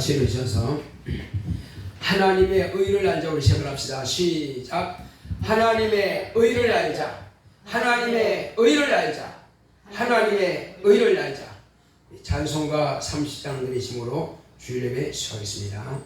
같이 읽으셔서 하나님의 의를 알자. 우리 시작을 합시다. 시작. 하나님의 의를 알자. 하나님의 의를 알자. 하나님의 의를 알자. 찬송가 30장 들으심으로 주일 예배 시작하겠습니다.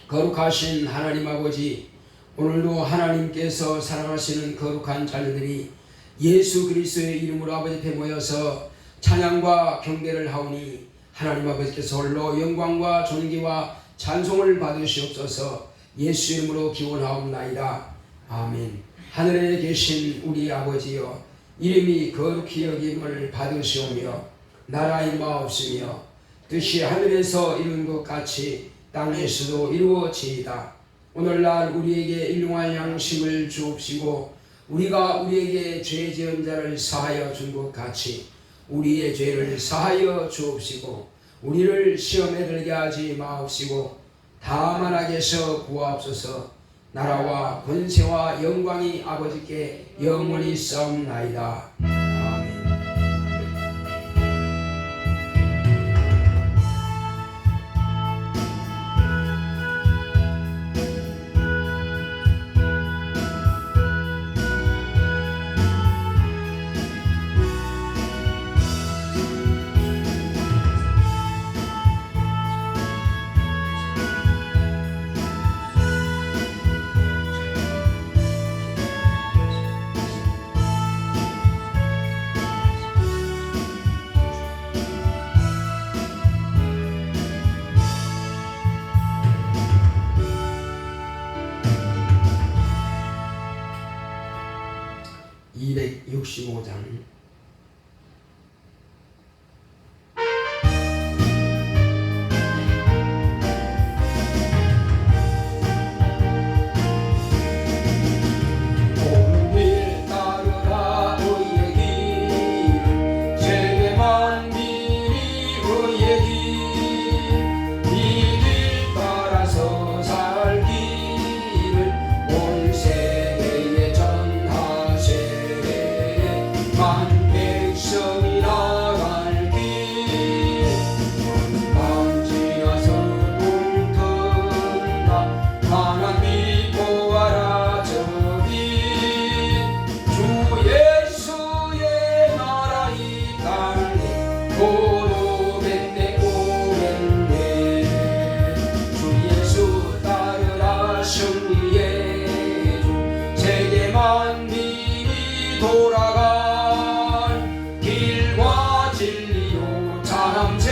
거룩하신 하나님 아버지, 오늘도 하나님께서 사랑하시는 거룩한 자녀들이 예수 그리스도의 이름으로 아버지 앞에 모여서 찬양과 경배를 하오니 하나님 아버지께서 홀로 영광과 존귀와 찬송을 받으시옵소서. 예수 이름으로 기원하옵나이다. 아멘. 하늘에 계신 우리 아버지여, 이름이 거룩히 여김을 받으시오며 나라의 마옵시며 뜻이 하늘에서 이룬 것 같이 땅에서도 이루어지이다. 오늘날 우리에게 일용할 양식을 주옵시고 우리가 우리에게 죄 지은 자를 사하여 준 것 같이 우리의 죄를 사하여 주옵시고 우리를 시험에 들게 하지 마옵시고 다만 악에서 구하옵소서. 나라와 권세와 영광이 아버지께 영원히 싸움나이다. 265장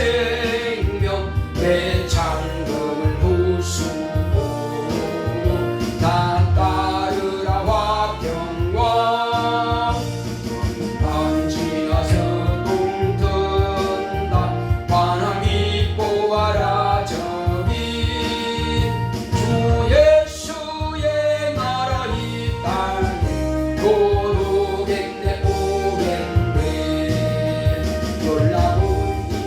생명 내 창금을 부수고 나 따르라 화평왕 밤 지나서 동든다 환함이 보아라 저기 주 예수의 나라 이 땅에 도록겠네 오겠네 놀라운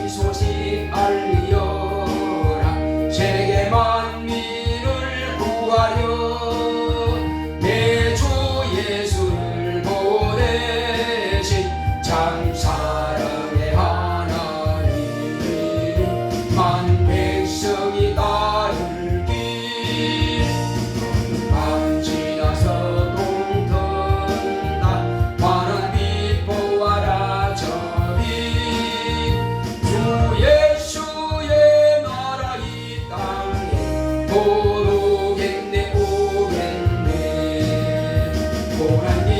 이 소식 알리어라 세계 만민을 구하려 내 주 예수를 보내신 참 사랑의 하나님 만 백성이 따를 길 밤 지나서 동든다 환한 빛 보아라 저기 주 예수의 나라 이 땅에 도록겠네 오겠네 고난 일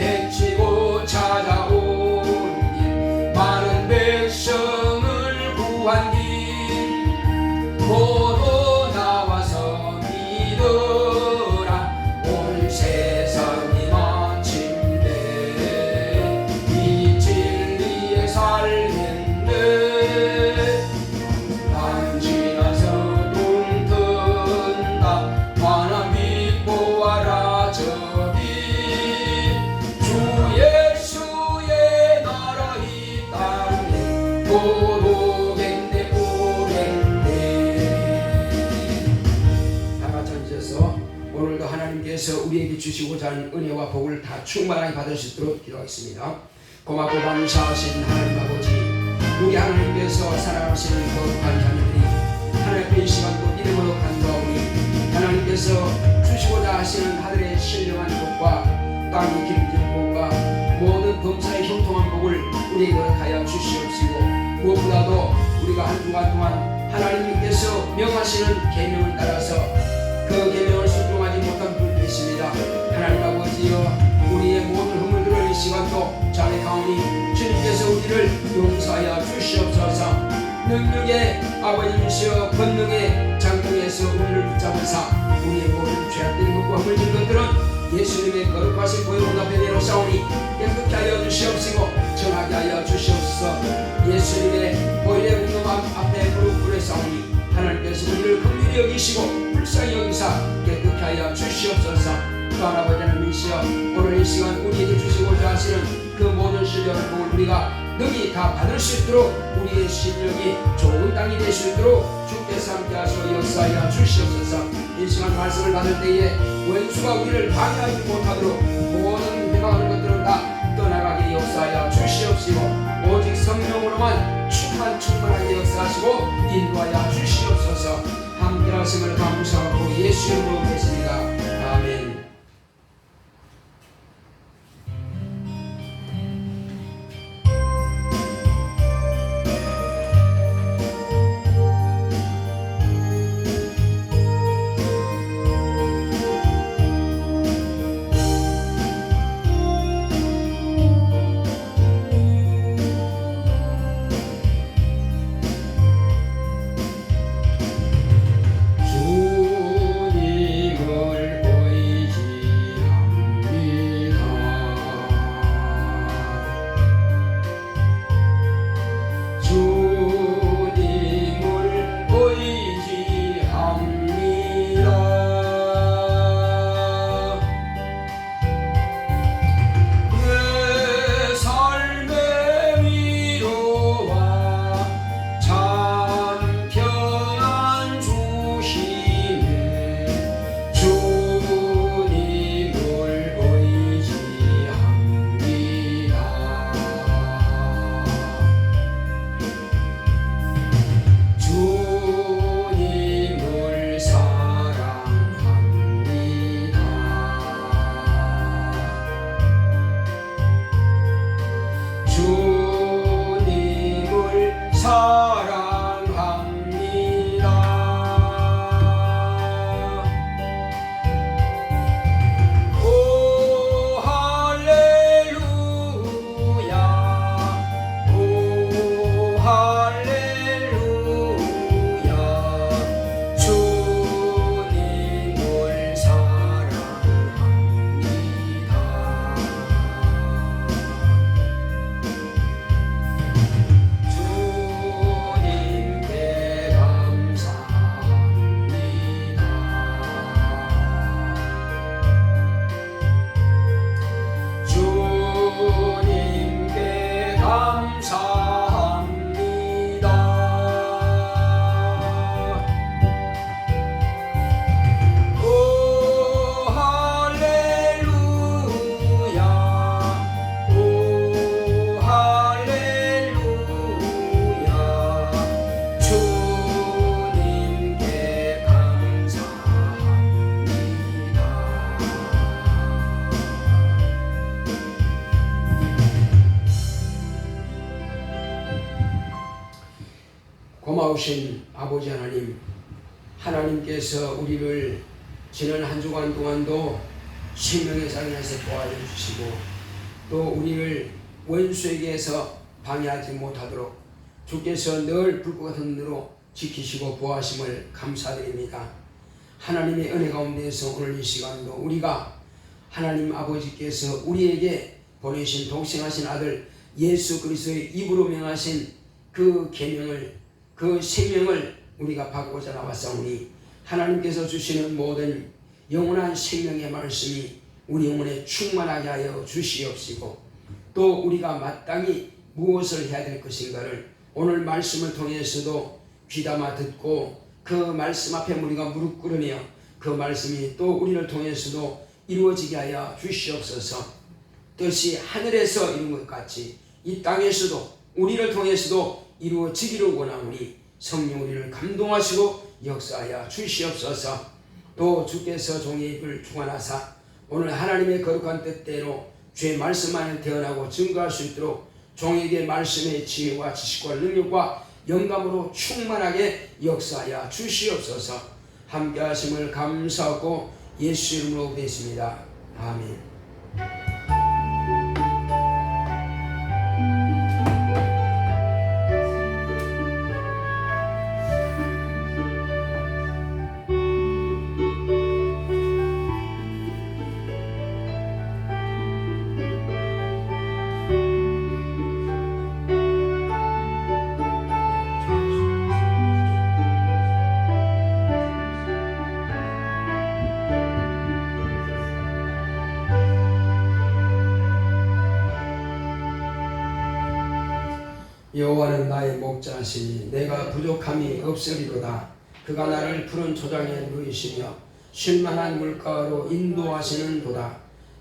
해치고 찾아온 길 많은 백성을 구한 길 모두 나와서 믿어라 온 세상이 마침내 이 진리에 살겠네 밤 지나서 동든다 환한 빛 보아라 저기 주 예수의 나라 이 땅에 도록겠네 오겠네 다 같이 앉아서 오늘도 하나님께서 우리에게 주시고자 하는 은혜와 복을 다 충만하게 받을 수 있도록 기도하겠습니다. 고맙고 감사하신 하나님 아버지 우리 하나님께서 사랑하시는 거룩한 자녀들이 하나님의 이 시간도 믿음으로 간구하오니 하나님께서 주시고자 하시는 하늘의 신령한 복과 땅의 기름진 복과 모든 범사의 형통한 복을 우리에게 허락하여 주시옵시고 무엇보다도 우리가 한 주간 동안 하나님께서 명하시는 계명을 따라서 그 계명을 순종하지 못한 분이 있습니다. 하나님 아버지여 우리의 모든 허물들을 이 시간도 자백하오니 주님께서 우리를 용서하여 주시옵소서. 능력의 아버님이시여 권능의 장중에서 우리를 붙잡으사 우리의 모든 죄악된 것과 허물진 것들은 예수님의 거룩하신 보혈 앞에 내놓사오니 깨끗게 하여 주시옵시고 정하게 하여 주시옵소서. 예수님의 보혈의 운동 앞에 무릎 꿇으사오니 하나님께서 우리를 긍휼히 여기시고 불쌍히 여기사 깨끗게 하여 주시옵소서. 또한 아버지 하나님이시여 오늘 이 시간 우리에게 주시고자 하시는 그 모든 신령을 복을 우리가 능히 다 받을 수 있도록 우리의 신령이 좋은 땅이 될 수 있도록 주께서 함께 하시고 역사하여 주시옵소서. 이 시간 말씀을 받을 때에 원수가 우리를 방해하지 못하도록 모든 회방하는 것들은 다 떠나가게 역사하여 주시옵시고 오직 성령으로만 충만하게 역사하시고 인도하여 주시옵소서. 함께 하심을 감사하고 예수 이름으로 뵙습니다. 아멘. 주님은 고마우신 아버지 하나님, 하나님께서 우리를 지난 한 주간 동안도 생명의 산에서 도와주시고 또 우리를 원수에게서 방해하지 못하도록 주께서 늘 불꽃 같은 눈으로 지키시고 보호하심을 감사드립니다. 하나님의 은혜 가운데서 오늘 이 시간도 우리가 하나님 아버지께서 우리에게 보내신 독생하신 아들 예수 그리스도의 입으로 명하신 그 계명을, 그 생명을 우리가 받고자 나왔사오니 하나님께서 주시는 모든 영원한 생명의 말씀이 우리 영혼에 충만하게 하여 주시옵시고 또 우리가 마땅히 무엇을 해야 될 것인가를 오늘 말씀을 통해서도 귀담아 듣고 그 말씀 앞에 우리가 무릎 꿇으며 그 말씀이 또 우리를 통해서도 이루어지게 하여 주시옵소서. 뜻이 하늘에서 이룬 것 같이 이 땅에서도 우리를 통해서도 이루어지기를 원하오니 성령 우리를 감동하시고 역사하여 주시옵소서. 또 주께서 종의 입을 주관하사 오늘 하나님의 거룩한 뜻대로 주의 말씀 안에 태어나고 증거할 수 있도록 종에게 말씀의 지혜와 지식과 능력과 영감으로 충만하게 역사하여 주시옵소서. 함께 하심을 감사하고 예수 이름으로 기도했습니다. 아멘. 여호와는 나의 목자시니 내가 부족함이 없으리로다. 그가 나를 푸른 초장에 누이시며 쉴만한 물가로 인도하시는도다.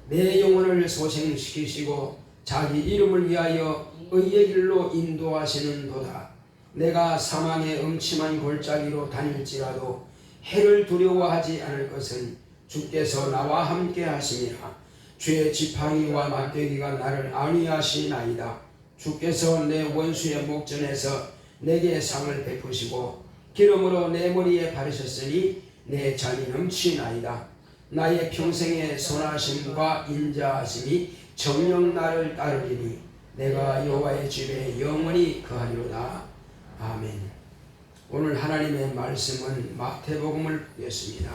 내 영혼을 소생시키시고 자기 이름을 위하여 의의 길로 인도하시는도다. 내가 사망의 음침한 골짜기로 다닐지라도 해를 두려워하지 않을 것은 주께서 나와 함께 하심이라. 주의 지팡이와 막대기가 나를 안위하시나이다. 주께서 내 원수의 목전에서 내게 상을 베푸시고 기름으로 내 머리에 바르셨으니 내 잠이 넘치나이다. 나의 평생의 선하심과 인자하심이 정녕 나를 따르리니 내가 여호와의 집에 영원히 거하리로다. 아멘. 오늘 하나님의 말씀은 마태복음을 보겠습니다.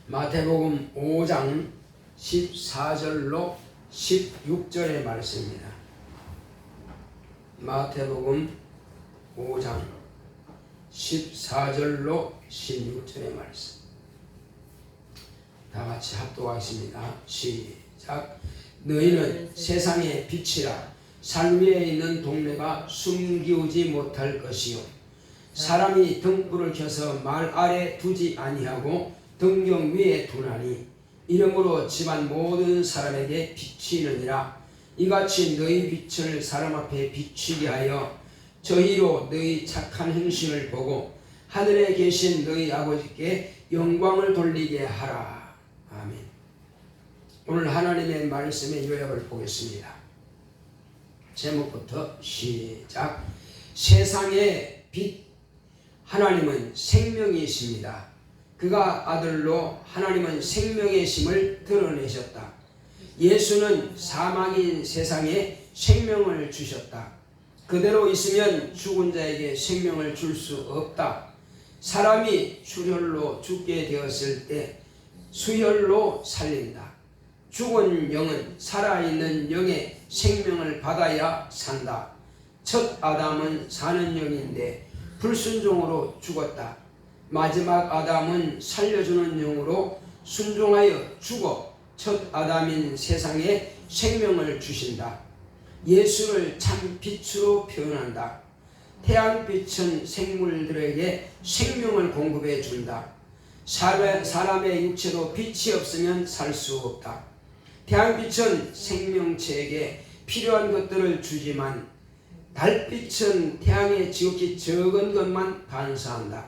마태복음 5장 14절로 16절의 말씀입니다. 마태복음 5장 14절로 16절의 말씀. 다 같이 합독하겠습니다. 시작. 너희는 세상의 빛이라. 산 위에 있는 동네가 숨기우지 못할 것이요 사람이 등불을 켜서 말 아래 두지 아니하고 등경 위에 두나니 이러므로 집안 모든 사람에게 비치느니라. 이같이 너희 빛을 사람 앞에 비추게 하여 저희로 너희 착한 행실을 보고 하늘에 계신 너희 아버지께 영광을 돌리게 하라. 아멘. 오늘 하나님의 말씀의 요약을 보겠습니다. 제목부터 시작. 세상의 빛. 하나님은 생명이십니다. 그가 아들로 하나님은 생명의 심을 드러내셨다. 예수는 사망인 세상에 생명을 주셨다. 그대로 있으면 죽은 자에게 생명을 줄 수 없다. 사람이 출혈로 죽게 되었을 때 수혈로 살린다. 죽은 영은 살아있는 영의 생명을 받아야 산다. 첫 아담은 사는 영인데 불순종으로 죽었다. 마지막 아담은 살려주는 영으로 순종하여 죽어 첫 아담인 세상에 생명을 주신다. 예수를 참 빛으로 표현한다. 태양빛은 생물들에게 생명을 공급해 준다. 사람의 육체도 빛이 없으면 살 수 없다. 태양빛은 생명체에게 필요한 것들을 주지만 달빛은 태양의 지극히 적은 것만 반사한다.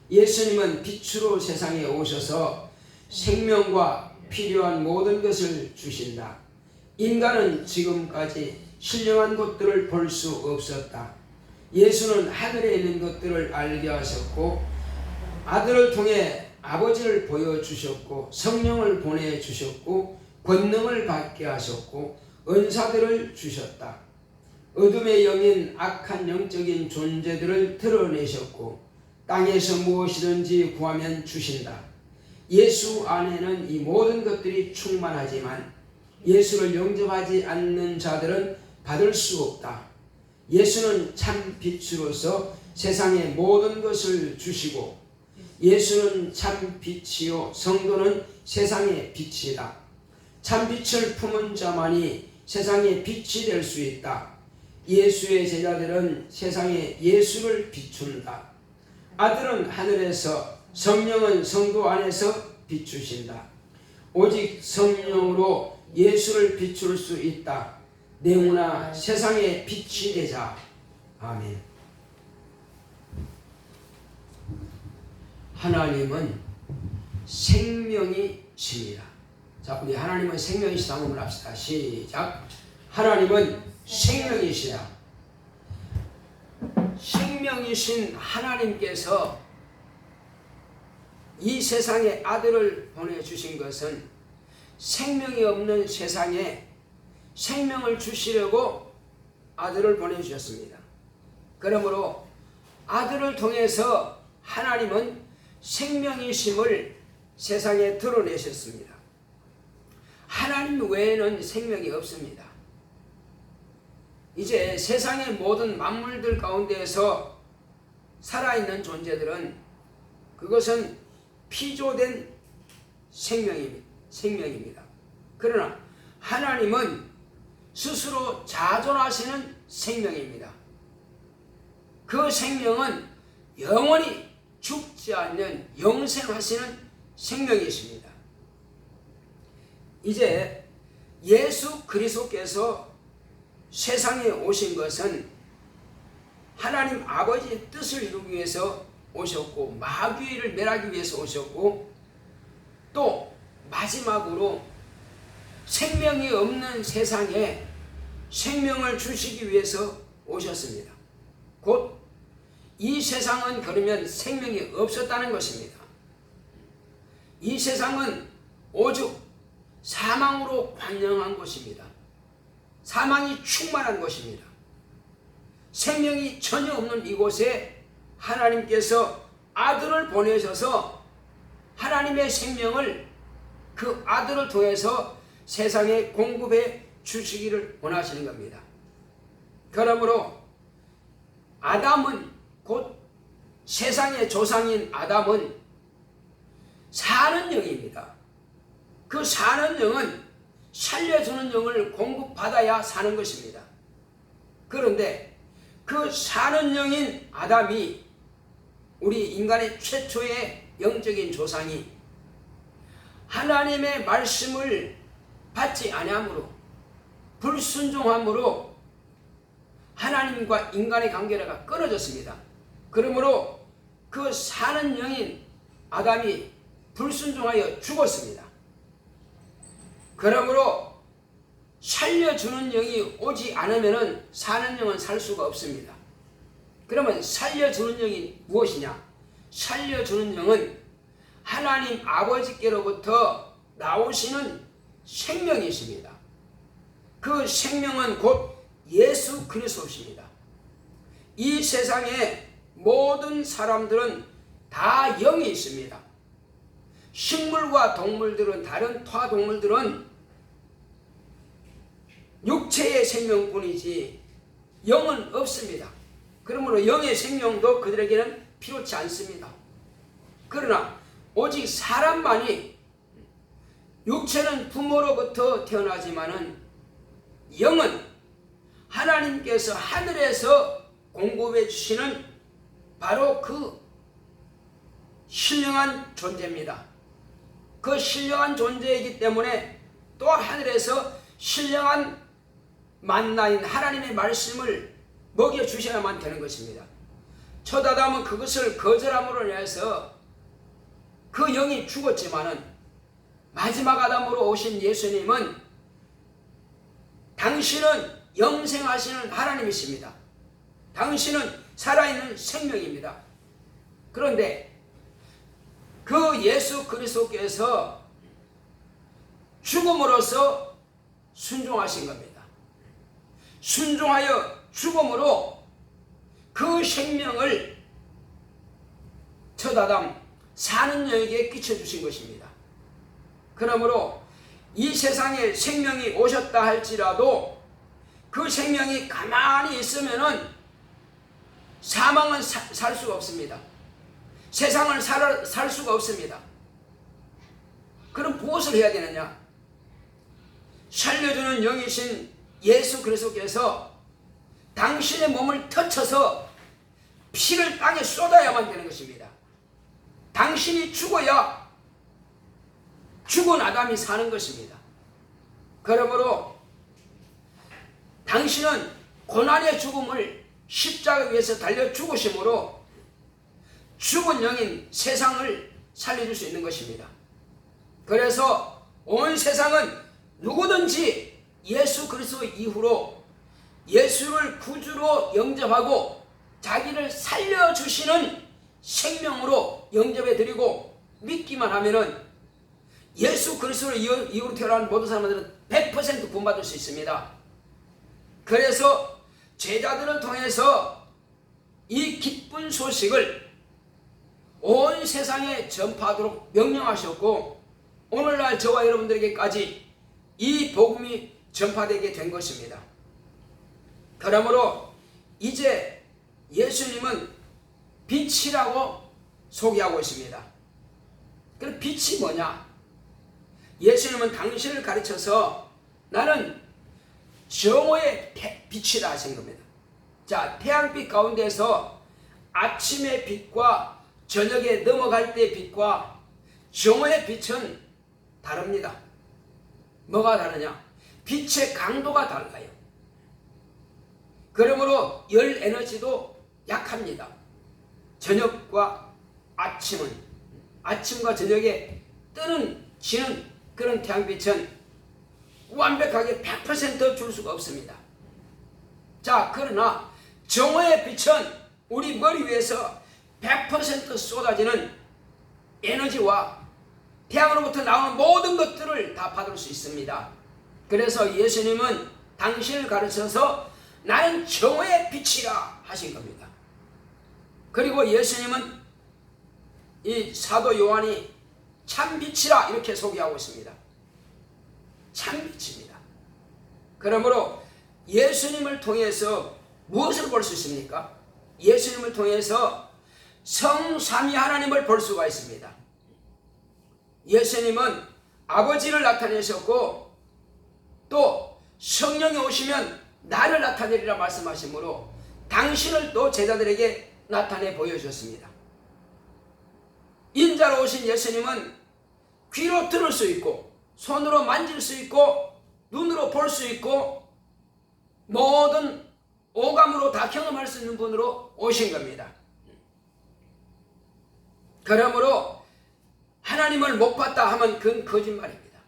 예수님은 빛으로 세상에 오셔서 생명과 필요한 모든 것을 주신다. 인간은 지금까지 신령한 것들을 볼 수 없었다. 예수는 하늘에 있는 것들을 알게 하셨고 아들을 통해 아버지를 보여주셨고 성령을 보내주셨고 권능을 받게 하셨고 은사들을 주셨다. 어둠의 영인 악한 영적인 존재들을 드러내셨고 땅에서 무엇이든지 구하면 주신다. 예수 안에는 이 모든 것들이 충만하지만 예수를 영접하지 않는 자들은 받을 수 없다. 예수는 참 빛으로서 세상의 모든 것을 주시고 예수는 참 빛이요 성도는 세상의 빛이다. 참 빛을 품은 자만이 세상의 빛이 될 수 있다. 예수의 제자들은 세상에 예수를 비춘다. 아들은 하늘에서 성령은 성도 안에서 비추신다. 오직 성령으로 예수를 비출 수 있다. 내우나 세상의 빛이 되자. 아멘. 하나님은 생명이십니다. 자, 우리 하나님은 생명이시다 한번 합시다. 시작. 하나님은 생명이시다. 생명이신 하나님께서 이 세상에 아들을 보내주신 것은 생명이 없는 세상에 생명을 주시려고 아들을 보내주셨습니다. 그러므로 아들을 통해서 하나님은 생명이심을 세상에 드러내셨습니다. 하나님 외에는 생명이 없습니다. 이제 세상의 모든 만물들 가운데에서 살아있는 존재들은 그것은 피조된 생명입니다. 그러나 하나님은 스스로 자존하시는 생명입니다. 그 생명은 영원히 죽지 않는 영생하시는 생명이십니다. 이제 예수 그리스도께서 세상에 오신 것은 하나님 아버지의 뜻을 이루기 위해서 오셨고 마귀를 멸하기 위해서 오셨고 또 마지막으로 생명이 없는 세상에 생명을 주시기 위해서 오셨습니다. 곧 이 세상은 그러면 생명이 없었다는 것입니다. 이 세상은 오직 사망으로 관영한 것입니다. 사망이 충만한 것입니다. 생명이 전혀 없는 이곳에 하나님께서 아들을 보내셔서 하나님의 생명을 그 아들을 통해서 세상에 공급해 주시기를 원하시는 겁니다. 그러므로 아담은 곧 세상의 조상인 아담은 사는 영입니다. 그 사는 영은 살려주는 영을 공급받아야 사는 것입니다. 그런데 그 사는 영인 아담이 우리 인간의 최초의 영적인 조상이 하나님의 말씀을 받지 아니함으로 불순종함으로 하나님과 인간의 관계가 끊어졌습니다. 그러므로 그 사는 영인 아담이 불순종하여 죽었습니다. 그러므로 살려주는 영이 오지 않으면 사는 영은 살 수가 없습니다. 그러면 살려주는 영이 무엇이냐? 살려주는 영은 하나님 아버지께로부터 나오시는 생명이십니다. 그 생명은 곧 예수 그리스도십니다. 이 세상에 모든 사람들은 다 영이 있습니다. 식물과 동물들은 다른 토화동물들은 육체의 생명뿐이지 영은 없습니다. 그러므로 영의 생명도 그들에게는 필요치 않습니다. 그러나 오직 사람만이 육체는 부모로부터 태어나지만은 영은 하나님께서 하늘에서 공급해 주시는 바로 그 신령한 존재입니다. 그 신령한 존재이기 때문에 또 하늘에서 신령한 만나인 하나님의 말씀을 먹여주셔야만 되는 것입니다. 첫 아담은 그것을 거절함으로 인해서 그 영이 죽었지만은 마지막 아담으로 오신 예수님은 당신은 영생하시는 하나님이십니다. 당신은 살아있는 생명입니다. 그런데 그 예수 그리스도께서 죽음으로써 순종하신 겁니다. 순종하여 죽음으로 그 생명을 첫 아담 사는 여에게 끼쳐주신 것입니다. 그러므로 이 세상에 생명이 오셨다 할지라도 그 생명이 가만히 있으면은 사망은 살 수가 없습니다. 세상을 살 수가 없습니다. 그럼 무엇을 해야 되느냐? 살려주는 영이신 예수 그리스도께서 당신의 몸을 터쳐서 피를 땅에 쏟아야만 되는 것입니다. 당신이 죽어야 죽은 아담이 사는 것입니다. 그러므로 당신은 고난의 죽음을 십자가 위에서 달려 죽으심으로 죽은 영인 세상을 살려줄 수 있는 것입니다. 그래서 온 세상은 누구든지 예수 그리스도 이후로 예수를 구주로 영접하고 자기를 살려주시는 생명으로 영접해 드리고 믿기만 하면은 예수 그리스도를 이후로 태어난 모든 사람들은 100% 구원받을 수 있습니다. 그래서 제자들을 통해서 이 기쁜 소식을 온 세상에 전파하도록 명령하셨고 오늘날 저와 여러분들에게까지 이 복음이 전파되게 된 것입니다. 그러므로 이제 예수님은 빛이라고 소개하고 있습니다. 그럼 빛이 뭐냐? 예수님은 당신을 가르쳐서 나는 정오의 빛이라 하신 겁니다. 자, 태양빛 가운데서 아침의 빛과 저녁에 넘어갈 때의 빛과 정오의 빛은 다릅니다. 뭐가 다르냐? 빛의 강도가 달라요. 그러므로 열 에너지도 약합니다. 저녁과 아침과 저녁에 지는 그런 태양빛은 완벽하게 100% 줄 수가 없습니다. 자, 그러나 정오의 빛은 우리 머리 위에서 100% 쏟아지는 에너지와 태양으로부터 나오는 모든 것들을 다 받을 수 있습니다. 그래서 예수님은 당신을 가르쳐서 나는 정오의 빛이라 하신 겁니다. 그리고 예수님은 이 사도 요한이 참빛이라 이렇게 소개하고 있습니다. 참빛입니다. 그러므로 예수님을 통해서 무엇을 볼 수 있습니까? 예수님을 통해서 성삼위 하나님을 볼 수가 있습니다. 예수님은 아버지를 나타내셨고 또 성령이 오시면 나를 나타내리라 말씀하시므로 당신을 또 제자들에게 나타내 보여주셨습니다. 인자로 오신 예수님은 귀로 들을 수 있고 손으로 만질 수 있고 눈으로 볼 수 있고 모든 오감으로 다 경험할 수 있는 분으로 오신 겁니다. 그러므로 하나님을 못 봤다 하면 그건 거짓말입니다.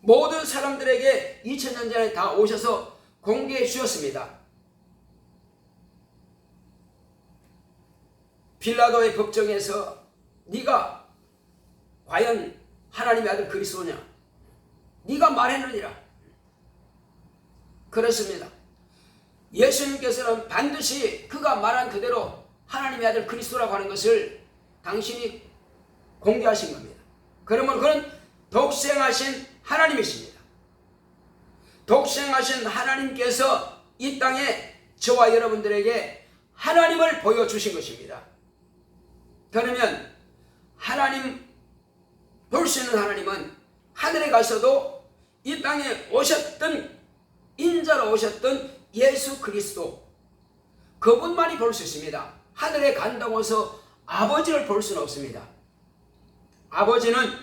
모든 사람들에게 2000년 전에 다 오셔서 공개해 주셨습니다. 빌라도의 법정에서 네가 과연 하나님의 아들 그리스도냐? 네가 말했느니라. 그렇습니다. 예수님께서는 반드시 그가 말한 그대로 하나님의 아들 그리스도라고 하는 것을 당신이 공개하신 겁니다. 그러면 그는 독생하신 하나님이십니다. 독생하신 하나님께서 이 땅에 저와 여러분들에게 하나님을 보여주신 것입니다. 그러면 하나님 볼 수 있는 하나님은 하늘에 가서도 이 땅에 오셨던 인자로 오셨던 예수 그리스도 그분만이 볼 수 있습니다. 하늘에 간다고 해서 아버지를 볼 수는 없습니다. 아버지는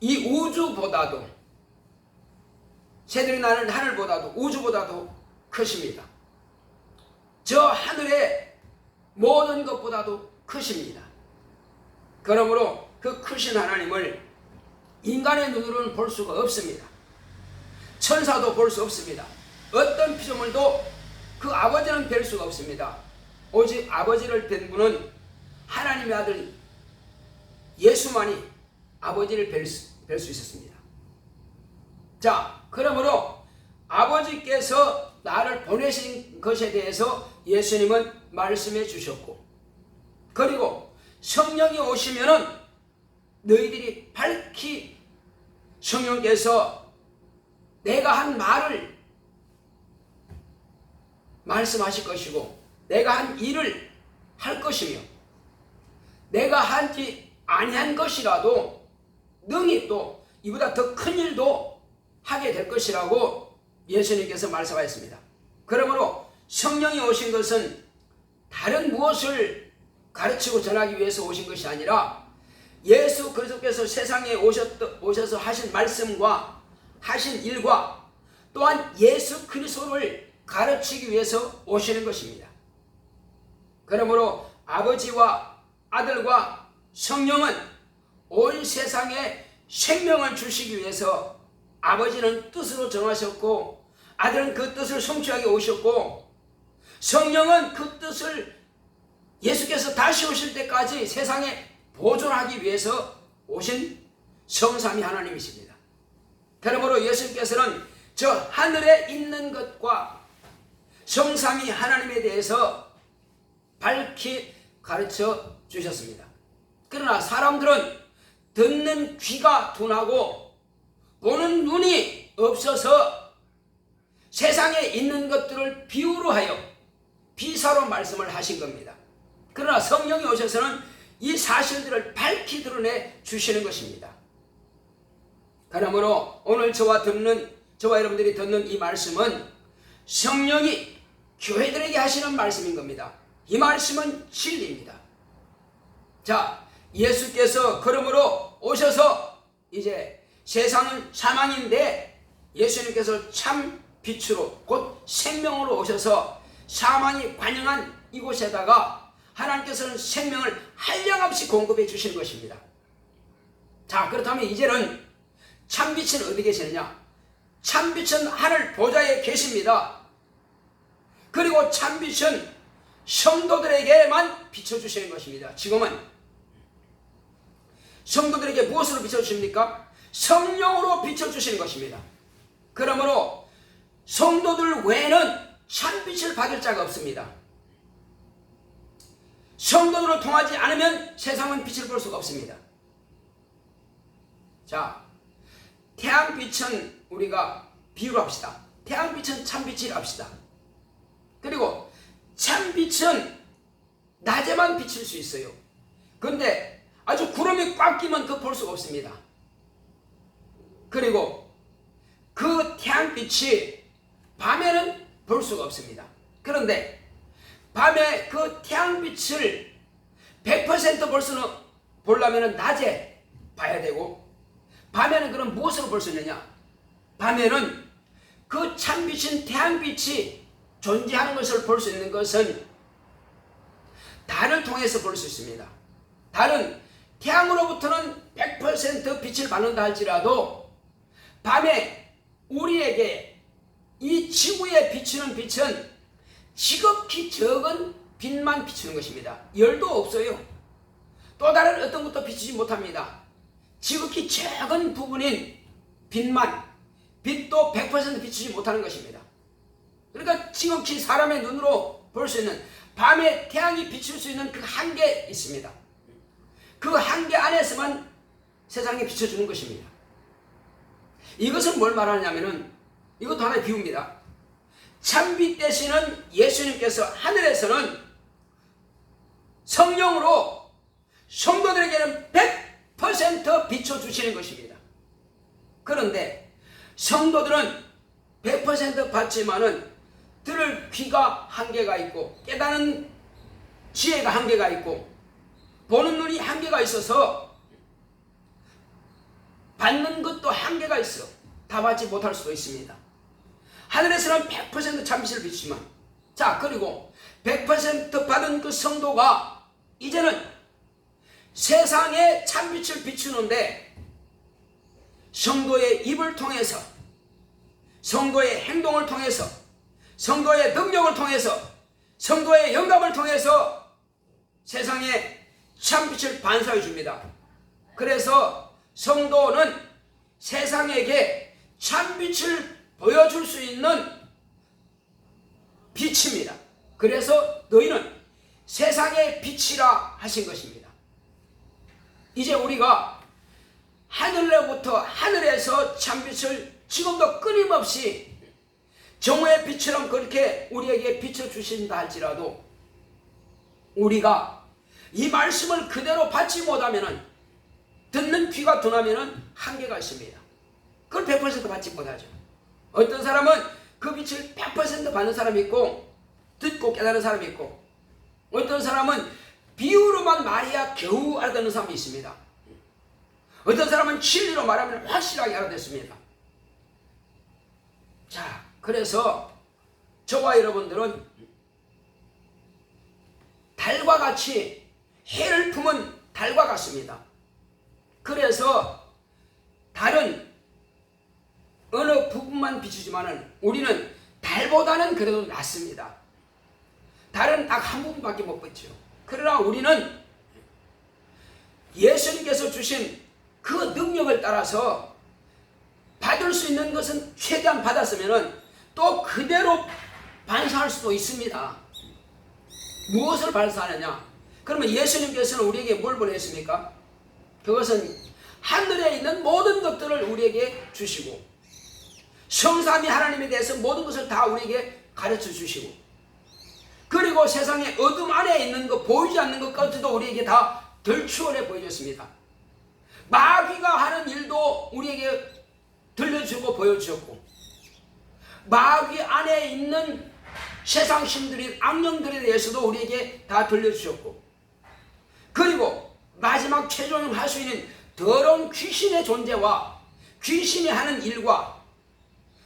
이 우주보다도 새들이 나는 하늘보다도 우주보다도 크십니다. 저 하늘의 모든 것보다도 크십니다. 그러므로 그 크신 하나님을 인간의 눈으로는 볼 수가 없습니다. 천사도 볼 수 없습니다. 어떤 피조물도 그 아버지는 뵐 수가 없습니다. 오직 아버지를 뵌 분은 하나님의 아들 예수만이 아버지를 뵐 수 있었습니다. 자, 그러므로 아버지께서 나를 보내신 것에 대해서 예수님은 말씀해 주셨고, 그리고 성령이 오시면은 너희들이 밝히 성령께서 내가 한 말을 말씀하실 것이고, 내가 한 일을 할 것이며, 내가 하지 아니한 것이라도 능히 또 이보다 더 큰 일도 하게 될 것이라고 예수님께서 말씀하셨습니다. 그러므로 성령이 오신 것은 다른 무엇을 가르치고 전하기 위해서 오신 것이 아니라 예수 그리스도께서 세상에 오셔서 하신 말씀과 하신 일과 또한 예수 그리스도를 가르치기 위해서 오시는 것입니다. 그러므로 아버지와 아들과 성령은 온 세상에 생명을 주시기 위해서 아버지는 뜻으로 정하셨고, 아들은 그 뜻을 성취하게 오셨고, 성령은 그 뜻을 예수께서 다시 오실 때까지 세상에 보존하기 위해서 오신 성삼위 하나님이십니다. 그러므로 예수님께서는 저 하늘에 있는 것과 성삼위 하나님에 대해서 밝히 가르쳐 주셨습니다. 그러나 사람들은 듣는 귀가 둔하고 보는 눈이 없어서 세상에 있는 것들을 비유로 하여 비사로 말씀을 하신 겁니다. 그러나 성령이 오셔서는 이 사실들을 밝히 드러내 주시는 것입니다. 그러므로 오늘 저와 여러분들이 듣는 이 말씀은 성령이 교회들에게 하시는 말씀인 겁니다. 이 말씀은 진리입니다. 자, 예수께서 그러므로 오셔서 이제 세상은 사망인데 예수님께서 참 빛으로 곧 생명으로 오셔서 사망이 관영한 이곳에다가 하나님께서는 생명을 한량없이 공급해 주시는 것입니다. 자, 그렇다면 이제는 참빛은 어디 계시느냐? 참빛은 하늘 보좌에 계십니다. 그리고 참빛은 성도들에게만 비춰주시는 것입니다. 지금은 성도들에게 무엇으로 비춰주십니까? 성령으로 비춰주시는 것입니다. 그러므로 성도들 외에는 참빛을 받을 자가 없습니다. 성도들을 통하지 않으면 세상은 빛을 볼 수가 없습니다. 자, 태양빛은 우리가 비유로 합시다. 태양빛은 참빛이라 합시다. 그리고 참빛은 낮에만 비칠 수 있어요. 그런데 아주 구름이 꽉 끼면 그거 볼 수가 없습니다. 그리고 그 태양빛이 밤에는 볼 수가 없습니다. 그런데 밤에 그 태양빛을 100% 보려면 낮에 봐야 되고, 밤에는 그럼 무엇으로 볼 수 있느냐? 밤에는 그 참빛인 태양빛이 존재하는 것을 볼 수 있는 것은 달을 통해서 볼 수 있습니다. 달은 태양으로부터는 100% 빛을 받는다 할지라도 밤에 우리에게 이 지구에 비추는 빛은 지극히 적은 빛만 비추는 것입니다. 열도 없어요. 또 다른 어떤 것도 비추지 못합니다. 지극히 적은 부분인 빛만, 빛도 100% 비추지 못하는 것입니다. 그러니까 지극히 사람의 눈으로 볼 수 있는, 밤에 태양이 비출 수 있는 그 한계 있습니다. 그 한계 안에서만 세상에 비춰주는 것입니다. 이것은 뭘 말하냐면은 이것도 하나의 비유입니다. 참빛 되시는 예수님께서 하늘에서는 성령으로 성도들에게는 100% 비춰주시는 것입니다. 그런데 성도들은 100% 받지만은 들을 귀가 한계가 있고, 깨닫는 지혜가 한계가 있고, 보는 눈이 한계가 있어서 받는 것도 한계가 있어. 다 받지 못할 수도 있습니다. 하늘에서는 100% 참빛을 비추지만, 자, 그리고 100% 받은 그 성도가 이제는 세상에 참빛을 비추는데 성도의 입을 통해서, 성도의 행동을 통해서, 성도의 능력을 통해서, 성도의 영감을 통해서 세상에 참빛을 반사해 줍니다. 그래서 성도는 세상에게 참빛을 보여줄 수 있는 빛입니다. 그래서 너희는 세상의 빛이라 하신 것입니다. 이제 우리가 하늘에서 참빛을 지금도 끊임없이 정오의 빛처럼 그렇게 우리에게 비춰주신다 할지라도 우리가 이 말씀을 그대로 받지 못하면, 듣는 귀가 둔하면 한계가 있습니다. 그걸 100% 받지 못하죠. 어떤 사람은 그 빛을 100% 받는 사람이 있고 듣고 깨달은 사람이 있고, 어떤 사람은 비유로만 말해야 겨우 알아듣는 사람이 있습니다. 어떤 사람은 진리로 말하면 확실하게 알아듣습니다. 자, 그래서 저와 여러분들은 달과 같이, 해를 품은 달과 같습니다. 그래서 달은 어느 부분만 비추지만 우리는 달보다는 그래도 낫습니다. 달은 딱 한 부분밖에 못 비춰요. 그러나 우리는 예수님께서 주신 그 능력을 따라서 받을 수 있는 것은 최대한 받았으면 또 그대로 반사할 수도 있습니다. 무엇을 반사하느냐? 그러면 예수님께서는 우리에게 뭘 보냈습니까? 그것은 하늘에 있는 모든 것들을 우리에게 주시고, 성삼위 하나님에 대해서 모든 것을 다 우리에게 가르쳐 주시고, 그리고 세상의 어둠 안에 있는 것, 보이지 않는 것까지도 우리에게 다 덜추원해 보여줬습니다. 마귀가 하는 일도 우리에게 들려주고 보여주셨고, 마귀 안에 있는 세상 신들인 악령들에 대해서도 우리에게 다 들려주셨고, 그리고 마지막 최종을 할 수 있는 더러운 귀신의 존재와 귀신이 하는 일과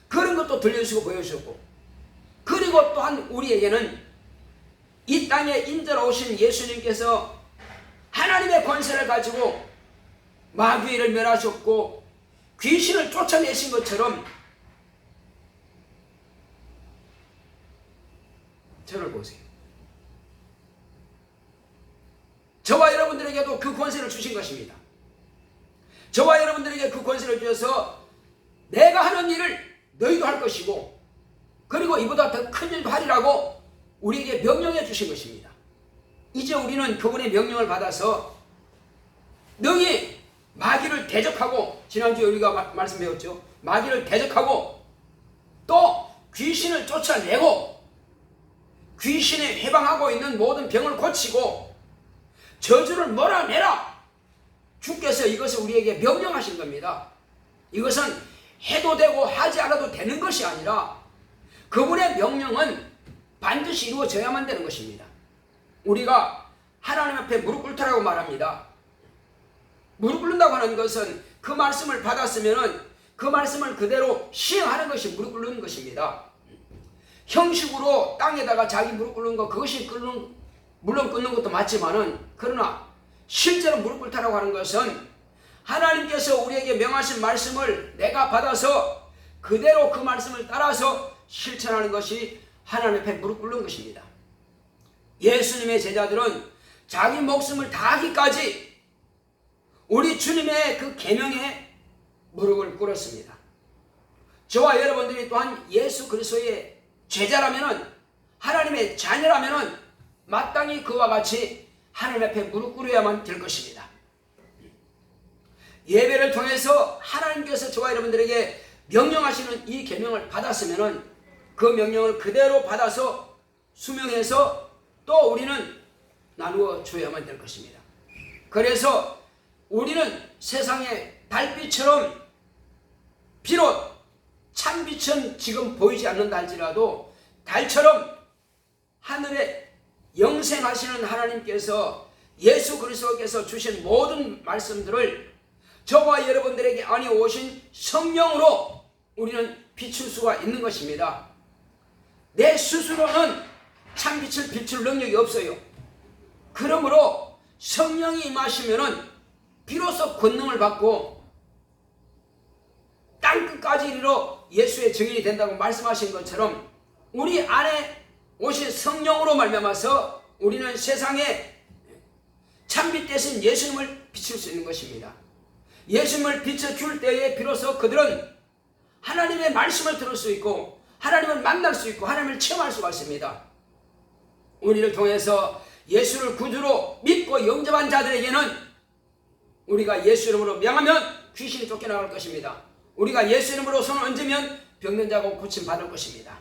그런 것도 들려주시고 보여주셨고, 그리고 또한 우리에게는 이 땅에 인자로 오신 예수님께서 하나님의 권세를 가지고 마귀를 멸하셨고 귀신을 쫓아내신 것처럼, 저를 보세요. 저와 여러분들에게도 그 권세를 주신 것입니다. 저와 여러분들에게 그 권세를 주셔서 내가 하는 일을 너희도 할 것이고, 그리고 이보다 더 큰 일도 하리라고 우리에게 명령해 주신 것입니다. 이제 우리는 그분의 명령을 받아서 너희 마귀를 대적하고, 지난주에 우리가 말씀 배웠죠. 마귀를 대적하고 또 귀신을 쫓아내고 귀신이 해방하고 있는 모든 병을 고치고 저주를 몰아내라. 주께서 이것을 우리에게 명령하신 겁니다. 이것은 해도 되고 하지 않아도 되는 것이 아니라 그분의 명령은 반드시 이루어져야만 되는 것입니다. 우리가 하나님 앞에 무릎 꿇다라고 말합니다. 무릎 꿇는다고 하는 것은 그 말씀을 받았으면 그 말씀을 그대로 시행하는 것이 무릎 꿇는 것입니다. 형식으로 땅에다가 자기 무릎 꿇는 거, 그것이 물론 꿇는 것도 맞지만은, 그러나 실제로 무릎 꿇다라고 하는 것은 하나님께서 우리에게 명하신 말씀을 내가 받아서 그대로 그 말씀을 따라서 실천하는 것이 하나님 앞에 무릎 꿇는 것입니다. 예수님의 제자들은 자기 목숨을 다하기까지 우리 주님의 그 계명에 무릎을 꿇었습니다. 저와 여러분들이 또한 예수 그리스도의 제자라면은, 하나님의 자녀라면은 마땅히 그와 같이 하나님 앞에 무릎 꿇어야만 될 것입니다. 예배를 통해서 하나님께서 저와 여러분들에게 명령하시는 이 계명을 받았으면은 그 명령을 그대로 받아서 수명해서 또 우리는 나누어 줘야만 될 것입니다. 그래서 우리는 세상의 달빛처럼, 비록 참빛은 지금 보이지 않는다 할지라도 달처럼 하늘에 영생하시는 하나님께서, 예수 그리스도께서 주신 모든 말씀들을 저와 여러분들에게 안에 오신 성령으로 우리는 비출 수가 있는 것입니다. 내 스스로는 참빛을 비출 능력이 없어요. 그러므로 성령이 임하시면은 비로소 권능을 받고 땅끝까지 이르러 예수의 증인이 된다고 말씀하신 것처럼 우리 안에 오신 성령으로 말미암아서 우리는 세상에 참빛 대신 예수님을 비출 수 있는 것입니다. 예수님을 비춰줄 때에 비로소 그들은 하나님의 말씀을 들을 수 있고 하나님을 만날 수 있고 하나님을 체험할 수가 있습니다. 우리를 통해서 예수를 구주로 믿고 영접한 자들에게는 우리가 예수 이름으로 명하면 귀신이 쫓겨나갈 것입니다. 우리가 예수 이름으로 손을 얹으면 병든 자가 고침 받을 것입니다.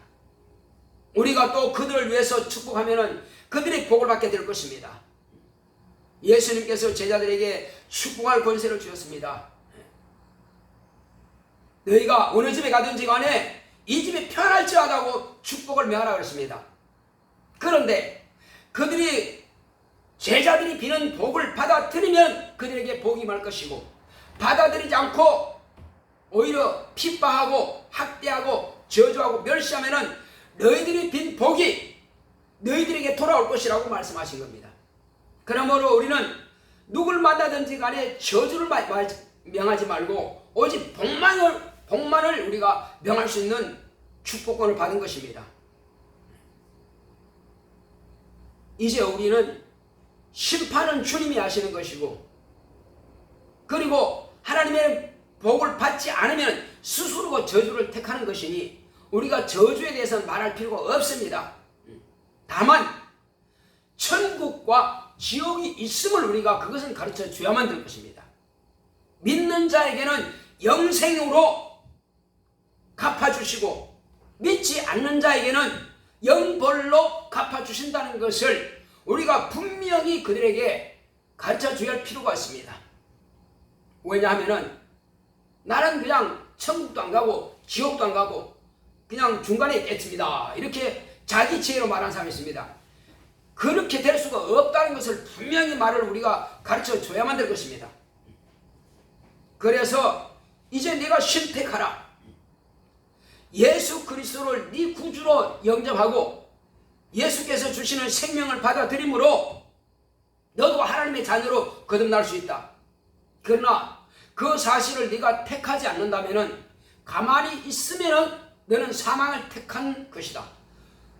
우리가 또 그들을 위해서 축복하면 그들이 복을 받게 될 것입니다. 예수님께서 제자들에게 축복할 권세를 주셨습니다. 너희가 어느 집에 가든지 간에 이 집이 편할지어다고 축복을 명하라 그랬습니다. 그런데 그들이 제자들이 비는 복을 받아들이면 그들에게 복이 임할 것이고 받아들이지 않고 오히려 핍박하고 학대하고 저주하고 멸시하면은 너희들이 빈 복이 너희들에게 돌아올 것이라고 말씀하신 겁니다. 그러므로 우리는 누굴 만나든지 간에 저주를 명하지 말고 오직 복만을 우리가 명할 수 있는 축복권을 받은 것입니다. 이제 우리는 심판은 주님이 하시는 것이고 그리고 하나님의 복을 받지 않으면 스스로 저주를 택하는 것이니 우리가 저주에 대해서는 말할 필요가 없습니다. 다만 천국과 지옥이 있음을 우리가 그것은 가르쳐 줘야만 될 것입니다. 믿는 자에게는 영생으로 갚아주시고 믿지 않는 자에게는 영벌로 갚아주신다는 것을 우리가 분명히 그들에게 가르쳐 줘야 할 필요가 있습니다. 왜냐하면 나는 그냥 천국도 안 가고 지옥도 안 가고 그냥 중간에 있겠습니다. 이렇게 자기 지혜로 말하는 사람이 있습니다. 그렇게 될 수가 없다는 것을 분명히 말을 우리가 가르쳐 줘야만 될 것입니다. 그래서 이제 네가 선택하라. 예수 그리스도를 네 구주로 영접하고 예수께서 주시는 생명을 받아들임으로 너도 하나님의 자녀로 거듭날 수 있다. 그러나 그 사실을 네가 택하지 않는다면 가만히 있으면 너는 사망을 택한 것이다.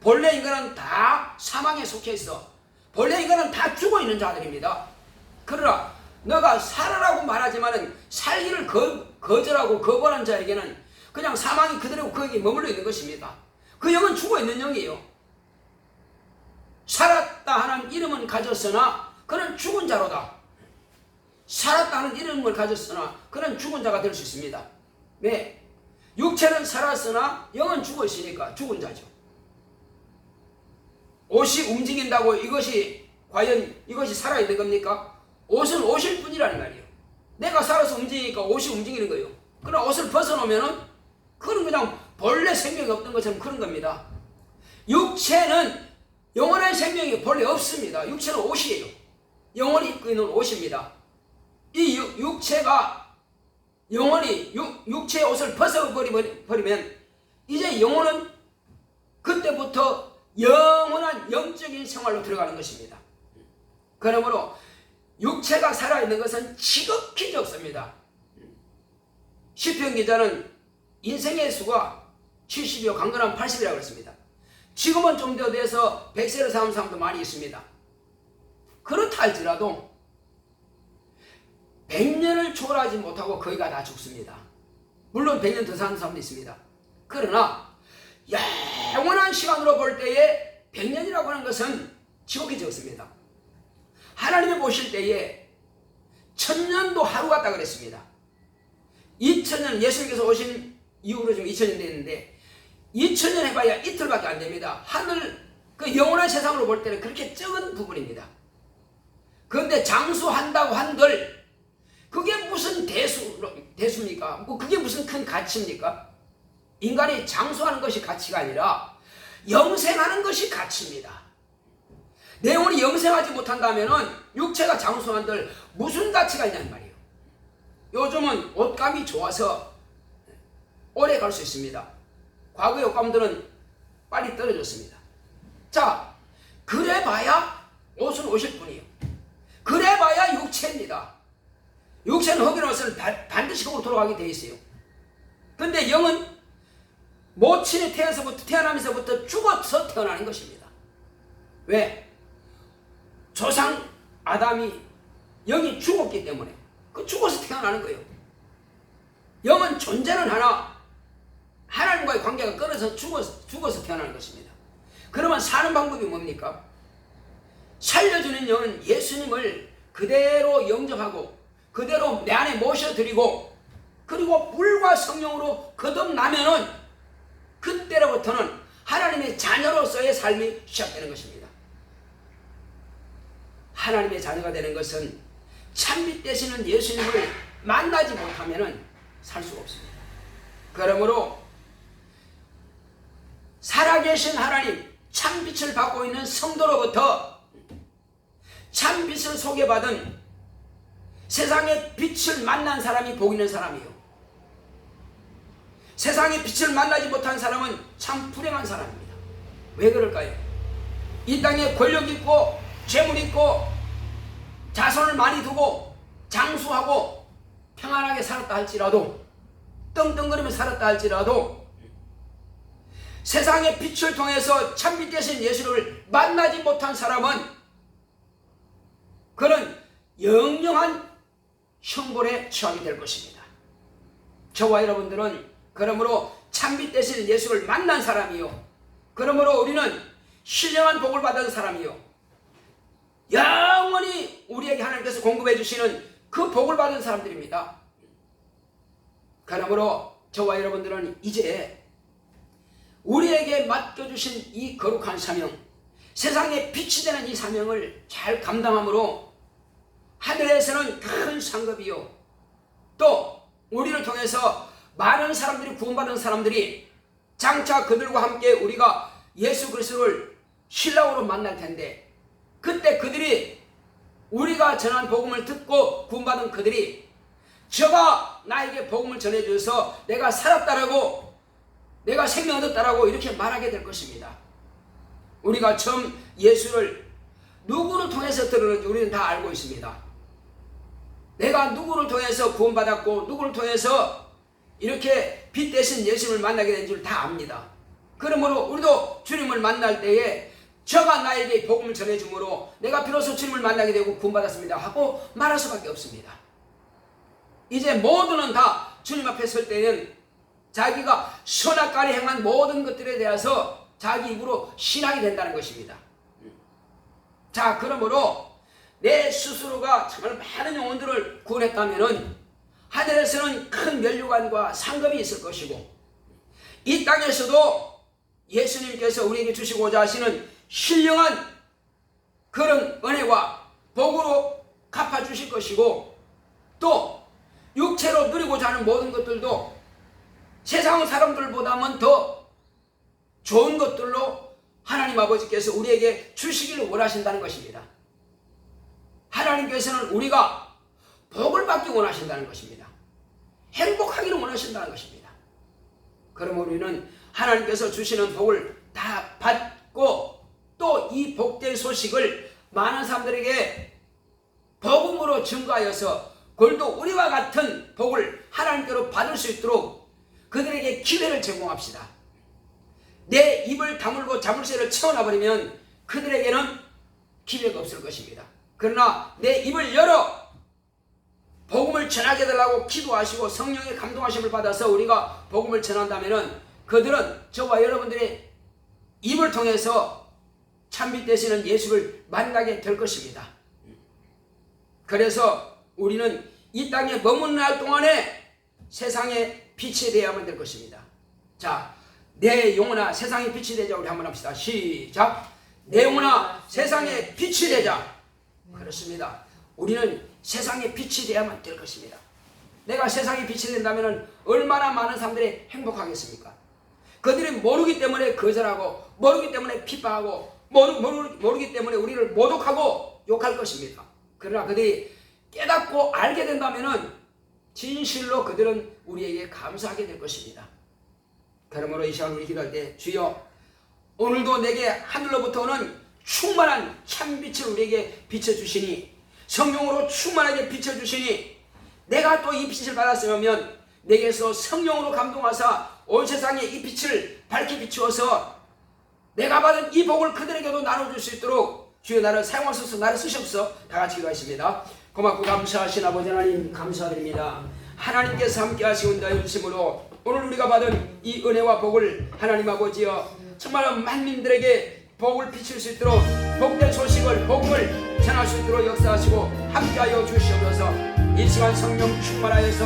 본래 인간은 다 사망에 속해 있어. 본래 인간은 다 죽어 있는 자들입니다. 그러나 너가 살아라고 말하지만 살기를 거절하고 거부하는 자에게는 그냥 사망이 그대로 거기에 머물러 있는 것입니다. 그 영은 죽어 있는 영이에요. 살았다 하는 이름은 가졌으나 그는 죽은 자로다. 살았다 하는 이름을 가졌으나 그는 죽은 자가 될 수 있습니다. 네, 육체는 살았으나 영은 죽어 있으니까 죽은 자죠. 옷이 움직인다고 이것이 과연 이것이 살아있는 겁니까? 옷은 옷일 뿐이라는 말이에요. 내가 살아서 움직이니까 옷이 움직이는 거예요. 그러나 옷을 벗어놓으면은 그건 그냥 본래 생명이 없던 것처럼 그런 겁니다. 육체는 영원한 생명이 본래 없습니다. 육체는 옷이에요. 영원히 입고 있는 옷입니다. 이 육체가 영원히 육체의 옷을 벗어버리면 이제 영혼은 그때부터 영원한 영적인 생활로 들어가는 것입니다. 그러므로 육체가 살아있는 것은 지극히 적습니다. 시편 기자는 인생의 수가 70이요 강건하면 80이라고 했습니다. 지금은 좀 더 돼서 100세를 사는 사람도 많이 있습니다. 그렇다 할지라도 100년을 초월하지 못하고 거의가 다 죽습니다. 물론 100년 더 사는 사람도 있습니다. 그러나 영원한 시간으로 볼 때에 100년이라고 하는 것은 지극히 적습니다. 하나님이 보실 때에 1000년도 하루 같다 그랬습니다. 2000년 예수님께서 오신 이후로 지금 2000년 됐는데 2000년 해봐야 이틀밖에 안 됩니다. 하늘 그 영원한 세상으로 볼 때는 그렇게 적은 부분입니다. 그런데 장수한다고 한들 그게 무슨 대수입니까? 뭐 그게 무슨 큰 가치입니까? 인간이 장수하는 것이 가치가 아니라 영생하는 것이 가치입니다. 내 영혼이 영생하지 못한다면 육체가 장수한들 무슨 가치가 있냐는 말이에요. 요즘은 옷감이 좋아서 오래 갈 수 있습니다. 과거의 옷감들은 빨리 떨어졌습니다. 자, 그래봐야 옷은 옷일 뿐이에요. 그래봐야 육체입니다. 육체는 흙이나 옷을 반드시 흙으로 돌아가게 되어 있어요. 근데 영은 모친이 태어나면서부터 죽어서 태어나는 것입니다. 왜? 조상 아담이 영이 죽었기 때문에 그 죽어서 태어나는 거예요. 영은 존재는 하나, 하나님과의 관계가 끊어서 죽어서 태어나는 것입니다. 그러면 사는 방법이 뭡니까? 살려주는 영은 예수님을 그대로 영접하고 그대로 내 안에 모셔드리고 그리고 물과 성령으로 거듭나면은 그때로부터는 하나님의 자녀로서의 삶이 시작되는 것입니다. 하나님의 자녀가 되는 것은 참빛 되시는 예수님을 만나지 못하면은 살 수가 없습니다. 그러므로 살아계신 하나님, 참빛을 받고 있는 성도로부터 참빛을 소개받은 세상의 빛을 만난 사람이 복 있는 사람이에요. 세상의 빛을 만나지 못한 사람은 참 불행한 사람입니다. 왜 그럴까요? 이 땅에 권력 있고 재물 있고 자손을 많이 두고 장수하고 평안하게 살았다 할지라도, 떵떵거리며 살았다 할지라도 세상의 빛을 통해서 참빛 되신 예수를 만나지 못한 사람은 그는 영영한 형벌에 처하게 될 것입니다. 저와 여러분들은 그러므로 참빛 되신 예수를 만난 사람이요, 그러므로 우리는 신령한 복을 받은 사람이요, 영원히 우리에게 하나님께서 공급해 주시는 그 복을 받은 사람들입니다. 그러므로 저와 여러분들은 이제 우리에게 맡겨주신 이 거룩한 사명, 세상에 빛이 되는 이 사명을 잘 감당함으로 하늘에서는 큰 상급이요, 또 우리를 통해서 많은 사람들이 구원받은 사람들이 장차 그들과 함께 우리가 예수 그리스도를 신랑으로 만날 텐데, 그때 그들이 우리가 전한 복음을 듣고 구원받은 그들이 저가 나에게 복음을 전해줘서 내가 살았다라고, 내가 생명 얻었다라고 이렇게 말하게 될 것입니다. 우리가 처음 예수를 누구를 통해서 들었는지 우리는 다 알고 있습니다. 내가 누구를 통해서 구원받았고 누구를 통해서 이렇게 빛 대신 예수님을 만나게 된 줄 다 압니다. 그러므로 우리도 주님을 만날 때에 저가 나에게 복음을 전해주므로 내가 비로소 주님을 만나게 되고 구원받았습니다 하고 말할 수밖에 없습니다. 이제 모두는 다 주님 앞에 설 때는 자기가 선악간에 행한 모든 것들에 대해서 자기 입으로 신하게 된다는 것입니다. 자, 그러므로 내 스스로가 정말 많은 영혼들을 구원했다면은 하늘에서는 큰 면류관과 상급이 있을 것이고, 이 땅에서도 예수님께서 우리에게 주시고자 하시는 신령한 그런 은혜와 복으로 갚아주실 것이고, 또 육체로 누리고자 하는 모든 것들도 세상 사람들보다는 더 좋은 것들로 하나님 아버지께서 우리에게 주시기를 원하신다는 것입니다. 하나님께서는 우리가 복을 받기 원하신다는 것입니다. 행복하기를 원하신다는 것입니다. 그러므로 우리는 하나님께서 주시는 복을 다 받고 또 이 복된 소식을 많은 사람들에게 복음으로 증거하여서 그들도 우리와 같은 복을 하나님께로 받을 수 있도록 그들에게 기회를 제공합시다. 내 입을 다물고 자물쇠를 채워놔버리면 그들에게는 기회가 없을 것입니다. 그러나 내 입을 열어 복음을 전하게 해달라고 기도하시고 성령의 감동하심을 받아서 우리가 복음을 전한다면 그들은 저와 여러분들의 입을 통해서 참빛 되시는 예수를 만나게 될 것입니다. 그래서 우리는 이 땅에 머무는 날 동안에 세상의 빛이 되어야만 될 것입니다. 자, 내 영혼아 세상의 빛이 되자. 우리 한번 합시다. 시작. 내 영혼아 세상의 빛이 되자. 그렇습니다. 우리는 세상의 빛이 되어야만 될 것입니다. 내가 세상의 빛이 된다면 얼마나 많은 사람들이 행복하겠습니까? 그들이 모르기 때문에 거절하고 모르기 때문에 핍박하고 모르기 때문에 우리를 모독하고 욕할 것입니다. 그러나 그들이 깨닫고 알게 된다면 진실로 그들은 우리에게 감사하게 될 것입니다. 그러므로 이 시간 우리 기도할 때 주여 오늘도 내게 하늘로부터 오는 충만한 참빛을 우리에게 비춰주시니 성령으로 충만하게 비춰주시니 내가 또 이 빛을 받았으면 내게서 성령으로 감동하사 온 세상에 이 빛을 밝게 비추어서 내가 받은 이 복을 그들에게도 나눠줄 수 있도록 주여 나를 사용하소서, 나를 쓰시옵소서. 다 같이 기도하십니다. 고맙고 감사하신 아버지 하나님 감사드립니다. 하나님께서 함께 하시온다 주심으로 오늘 우리가 받은 이 은혜와 복을 하나님 아버지여 정말 만민들에게 복을 비칠 수 있도록 복된 소식을 복음을 전할 수 있도록 역사하시고 함께하여 주시옵소서. 이 시간 성령 충만하여서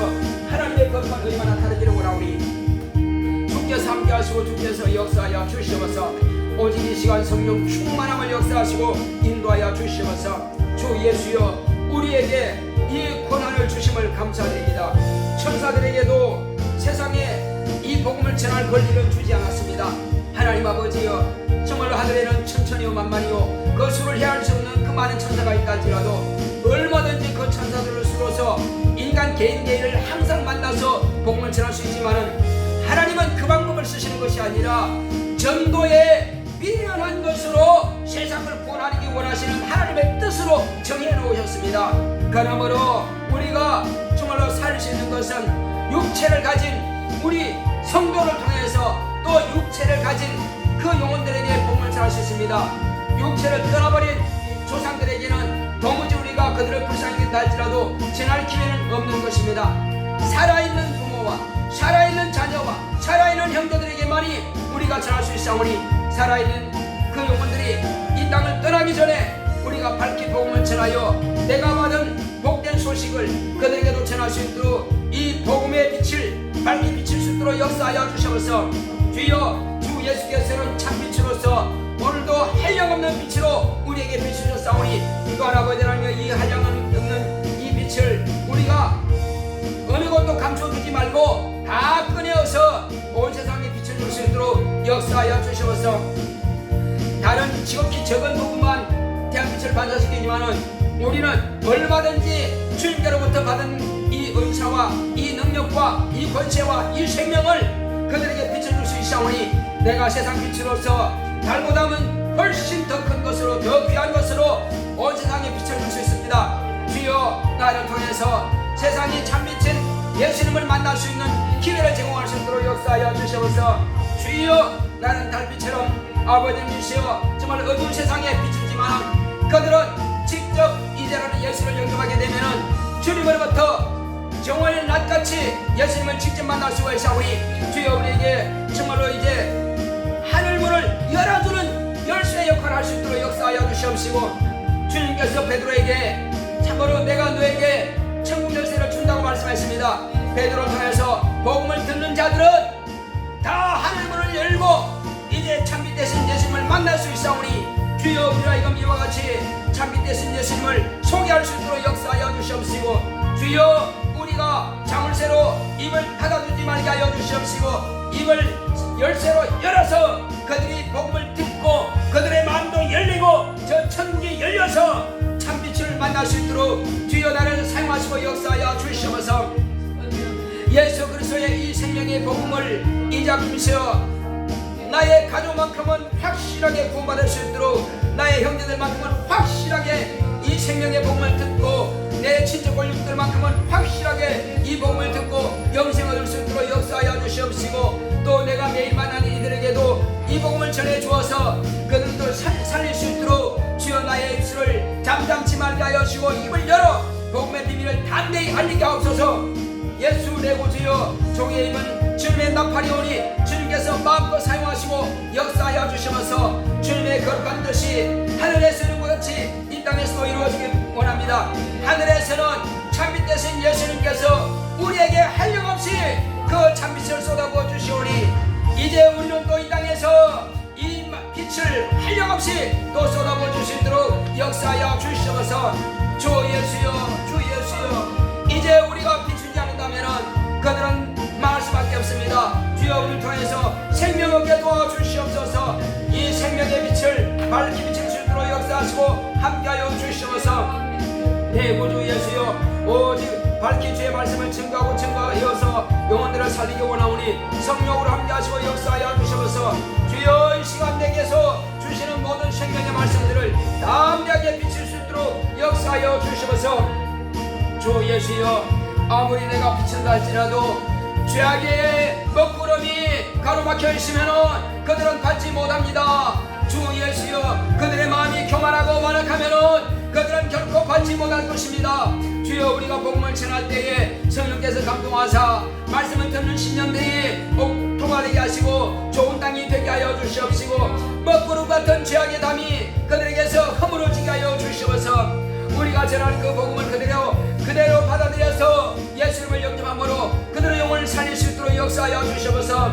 하나님의 거룩한 의만 나타내기를 원하오니 주께서 함께하시고 주께서 역사하여 주시옵소서. 오직 이 시간 성령 충만함을 역사하시고 인도하여 주시옵소서. 주 예수여 우리에게 이 권한을 주심을 감사드립니다. 천사들에게도 세상에 이 복음을 전할 권리를 주지 않았습니다. 하나님 아버지여 정말로 하늘에는 천천히요 만만히요 그 수를 헤아릴 수 없는 그 많은 천사가 있다 할지라도 얼마든지 그 천사들을 수로서 인간 개인을 항상 만나서 복음을 전할 수 있지만은 하나님은 그 방법을 쓰시는 것이 아니라 전도에 미련한 것으로 세상을 구원하기 원하시는 하나님의 뜻으로 정해 놓으셨습니다. 그러므로 우리가 정말로 살 수 있는 것은 육체를 가진 우리 성도를 통해서 또 육체를 가진 그 영혼들에게 복음을 전할 수 있습니다. 육체를 떠나버린 조상들에게는 도무지 우리가 그들을 불쌍히 여긴다 할지라도 전할 기회는 없는 것입니다. 살아있는 부모와 살아있는 자녀와 살아있는 형제들에게만이 우리가 전할 수 있사오니 살아있는 그 영혼들이 이 땅을 떠나기 전에 우리가 밝히 복음을 전하여 내가 받은 복된 소식을 그들에게도 전할 수 있도록 이 복음의 빛을 밝히 비칠 수 있도록 역사하여 주셔서 주여 주 예수께서는 참빛으로서 오늘도 한량없는 빛으로 우리에게 비추셨사오니 또한 아버지 하나님 이 한량없는 이 빛을 우리가 어느 것도 감춰두지 말고 다 꺼내어서 온 세상에 빛을 줄 수 있도록 역사하여 주셔서 다른 지극히 적은 부분만 태양빛을 반사시키지만은 우리는 얼마든지 주님께로부터 받은 이 은사와 이 능력과 이 권세와 이 생명을 그들에게 비춰줄 수 있사오니 내가 세상 빛으로서 달보다는 훨씬 더 큰 것으로 더 귀한 것으로 온 세상에 비춰줄 수 있습니다. 주여 나를 통해서 세상이 참빛인 예수님을 만날 수 있는 기회를 제공할 수 있도록 역사하여 주시옵소서. 주여 나는 달빛처럼 아버지님이시여 정말 어두운 세상에 비치지만 그들은 직접 이제라는 예수를 영접하게 되면은 주님으로부터 정오의 낮같이 예수님을 직접 만날 수가 있사오니 주여 우리에게 정말로 이제 하늘문을 열어주는 열쇠의 역할을 할 수 있도록 역사하여 주시옵시고 주님께서 베드로에게 참으로 내가 너에게 천국 열쇠를 준다고 말씀하셨습니다. 베드로를 통해서 복음을 듣는 자들은 다 하늘문을 열고 이제 참빛 되신 예수님을 만날 수 있사오니 주여 우리가 이와 같이 참빛 되신 예수님을 소개할 수 있도록 역사하여 주시옵시고 주여 우리가 자물쇠로 입을 닫아두지 말게 하여 주시옵시고 입을 열쇠로 열어서 그들이 복음을 듣고 그들의 마음도 열리고 저 천국이 열려서 참빛을 만날 수 있도록 주여 나를 사용하시고 역사하여 주시옵소서. 예수 그리스도의 이 생명의 복음을 이자금서 나의 가족만큼은 확실하게 구원받을 수 있도록 나의 형제들만큼은 확실하게 이 생명의 복음을 듣고 내 친척 권력들만큼은 확실하게 이 복음을 듣고 영생을 얻을 수 있도록 역사하여 주시옵시고 또 내가 매일 만나는 이들에게도 이 복음을 전해 주어서 그들도 살릴 수 있도록 주여 나의 입술을 잠잠치 말게 하여 주시고 입을 열어 복음의 비밀을 담대히 알리게 하옵소서. 예수 내 구주여 종의 입은 주님의 나팔이오니 주님께서 마음껏 사용하시고 역사하여 주시면서 주님의 거룩한 뜻이 하늘에서 이루어진 것 같이 이 땅에서도 이루어지길 원합니다. 하늘에서는 참빛 되신 예수님께서 우리에게 한량없이 그 참빛을 쏟아부어 주시오니 이제 우리는 또 이 땅에서 이 빛을 한량없이 또 쏟아부어 주시도록 역사하여 주시옵소서. 주 예수여 이제 우리가 비추지 않는다면 그들은 망할 수밖에 없습니다. 주여 우리를 통해서 생명 얻게 도와주시옵소서. 이 생명의 빛을 밝히 비칠 수 있도록 역사하시고 함께하여 주시옵소서. 내 구주 예수여 오직 밝히 주의 말씀을 증거하여서 영혼들을 살리기 원하오니 성령으로 함께하시고 역사하여 주시옵소서. 주여 이 시간 내게서 주시는 모든 생명의 말씀들을 담대하게 비칠 수 있도록 역사하여 주시옵소서. 주 예수여 아무리 내가 비친다 할지라도 죄악에 먹구름 마음이 가로막혀 있으면은 그들은 받지 못합니다. 주 예수여, 그들의 마음이 교만하고 완악하면은 그들은 결코 받지 못할 것입니다. 주여, 우리가 복음을 전할 때에 성령께서 감동하사 말씀을 듣는 심령들이 옥토가 되게 하시고 좋은 땅이 되게 하여 주시옵시고, 먹구름 같은 죄악의 담이 그들에게서 허물어지게 하여 주시옵소서. 우리가 전하는 그 복음을 그대로 받아들여서 예수님을 영접함으로 그들의 영혼을 살릴 수 있도록 역사하여 주시옵소서.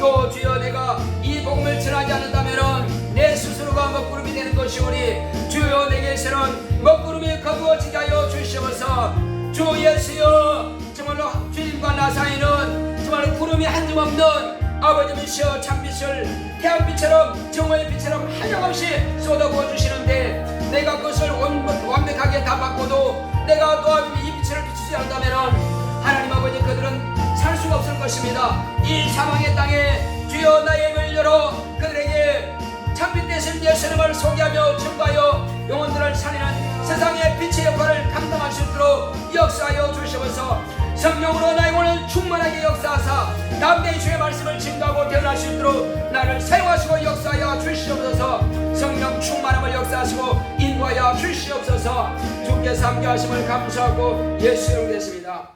또 주여, 내가 이 복음을 전하지 않는다면 내 스스로가 먹구름이 되는 것이오니 주여, 내게서는 먹구름이 거두어지게 하여 주시옵소서. 주 예수여, 정말로 주님과 나 사이는 정말로 구름이 한 점 없는 아버님이시여 참빛을 태양빛처럼 정오의 빛처럼 한량없이 쏟아부어 주시는데, 내가 그것을 완벽하게 다 받고도 내가 또 이 빛을 비추지 않는다면 하나님 아버지, 그들은 살 수가 없을 것입니다. 이 사망의 땅에 주여, 나의 입을 열어 그들에게 참빛 대신 예수님을 소개하며 증거하여 영혼들을 살리는 세상의 빛의 역할을 감당할 수 있도록 역사하여 주시옵소서. 성령으로 나의 영혼을 충만하게 역사하사 담대히 주의 말씀을 증거하고 대언할 수 있도록 나를 사용하시고 역사하여 주시옵소서. 성령 충만함을 역사하시고 인도하여 주시옵소서. 주께서 함께하심을 감사하고 예수 이름으로 됐습니다.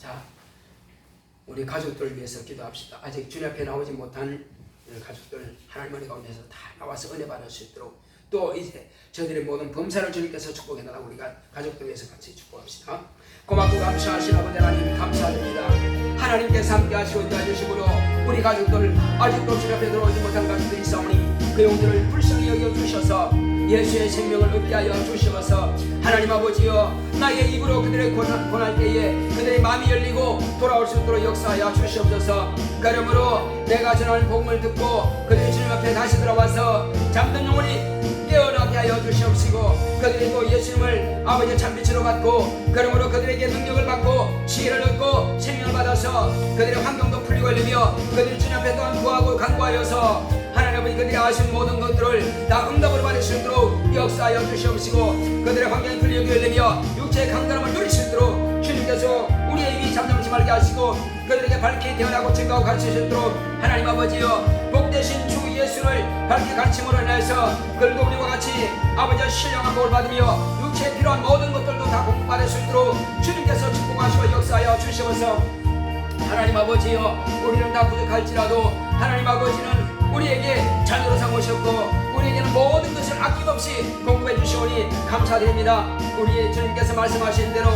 자, 우리 가족들을 위해서 기도합시다. 아직 주님 앞에 나오지 못한 가족들 하나님 은혜 가운데서 다 나와서 은혜 받을 수 있도록, 또 이제 저들의 모든 범사를 주님께서 축복해달라고 우리가 가족들 위해서 같이 축복합시다. 고맙고 감사하신 아버지 하나님, 감사드립니다. 하나님께서 함께 하시고 도와주심으로 우리 가족들, 아직도 주님 앞에 들어오지 못한 가족들이 있사오니 그 영들을 불쌍히 여겨주셔서 예수의 생명을 얻게 하여 주시옵소서. 하나님 아버지여, 나의 입으로 그들의 권할 때에 그들의 마음이 열리고 돌아올 수 있도록 역사하여 주시옵소서. 그러므로 내가 전하는 복음을 듣고 그들이 주님 앞에 다시 들어와서 잠든 영혼이 깨어나게 하여 주시옵시고, 그들이 또 예수님을 아버지의 참빛으로 받고, 그러므로 그들에게 능력을 받고 지혜를 얻고 생명을 받아서 그들의 환경도 풀리고 열리며 그들이 주님 앞에 또한 구하고 간구하여서 하나님 아버지, 그들이 아쉬운 모든 것들을 다 응답으로 받을 수 있도록 역사하여 주시옵시고, 그들의 환경이 풀리고 열리며 육체의 강건함을 누릴 수 있도록 주님께서 우리의 입이 잠잠치 말게 하시고 그들에게 밝게 대언하고 증거하고 가르칠 수 있도록 하나님 아버지여, 복되신 주 예수를 밝게 가르침으로 인해서 그들도 우리와 같이 아버지의 신령한 복을 받으며 육체에 필요한 모든 것들도 다 공급받을 수 있도록 주님께서 축복하시고 역사하여 주시옵소서. 하나님 아버지여, 우리는 다 부족할지라도 하나님 아버지는 우리에게 자녀로 삼으셨고 우리에게는 모든 것을 아낌없이 공급해 주시오니 감사드립니다. 우리 주님께서 말씀하신 대로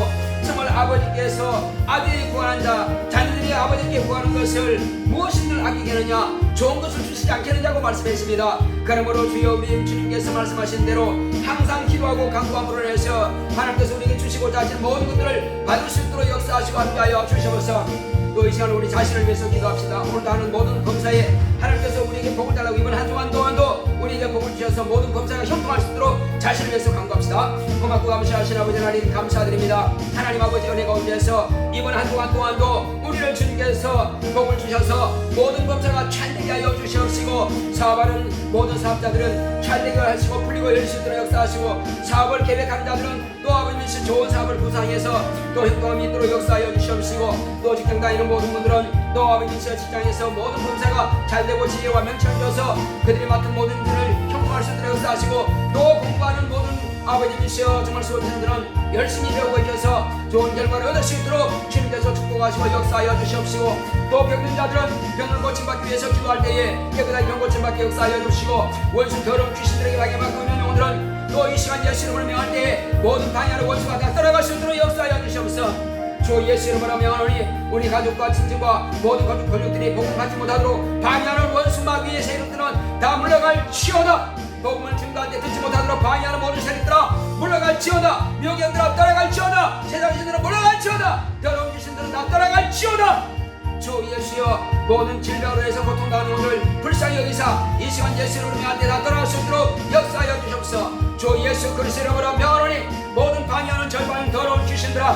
정말 아버지께서 아들이 구하는 자, 자녀들이 아버지께 구하는 것을 무엇인들 아끼겠느냐, 좋은 것을 주시지 않겠느냐고 말씀했습니다. 그러므로 주여, 우리 주님께서 말씀하신 대로 항상 기도하고 간구함으로 인해서 하나님께서 우리에게 주시고자 하신 모든 것들을 받을 수 있도록 역사하시고 함께하여 주시옵소서. 또 이 시간 우리 자신을 위해서 기도합시다. 오늘도 하는 모든 검사에 하나님께서 우리에게 복을 달라고 이번 한 주간 동안도 우리에게 복을 주셔서 모든 검사가 형통할 수 있도록 자신을 위해서 간구합시다. 고맙고 감사하신 아버지 하나님, 감사드립니다. 하나님 아버지 은혜 가운데서 이번 한 주간 동안도 우리를 주님께서 복을 주셔서 모든 검사가 잘되게 하여 주시옵시고, 사업하는 모든 사업자들은 잘되게 하시고 풀리고 열릴 수 있도록 역사하시고, 사업을 계획하는 자들은 또 아버지께서 좋은 사업을 구상해서 또 형통함이 있도록 역사하여 주시옵시고, 또 직장 다니는 모든 분들은 또 아버지께서 직장에서 모든 검사가 잘되고 지혜와 명철을 줘서 그들이 맡은 모든 일을 형통할 수 있도록 역사하시고, 또 공부하는 모든 아버지께서 정말 수험생들은 열심히 배우고 있어서 좋은 결과를 얻을 수 있도록 주님께서 축복하시고 역사하여 주시옵시고, 또 병든 자들은 병을 고침받기 위해서 기도할 때에 깨끗하게 병 고침받기 역사하여 주시고, 원수 더러운 귀신들에게 방해받고 있는 영혼들은 또 이 시간 예수 이름으로 명할 때에 모든 방해하는 원수가 다 떠나갈 수 있도록 역사하여 주시옵소서. 주 예수 이름으로 명하노니 우리 가족과 친지과 모든 가족 권력들이 복음 받지 못하도록 방해하는 원수 마귀의 세력들은 다 물러갈 지어다. 복음을 증거할 때 듣지 못하도록 방해하는 모든 세력들아 물러갈 지어다. 미혹견들아 떠나갈 지어다. 세상 신들은 물러갈 지어다. 더러운 귀신들은 다 떠나갈 지어다. 주 예수여, 모든 질병으로 해서 고통당하는 오늘 불쌍히 여기사 이 시간 예수 이름으로 명할 때 다 떠나갈 수 있도록 역사하여 주옵소서. 주 예수 그리스도 이름으로 명하노니 모든 방해하는 절반 더러운 귀신들아,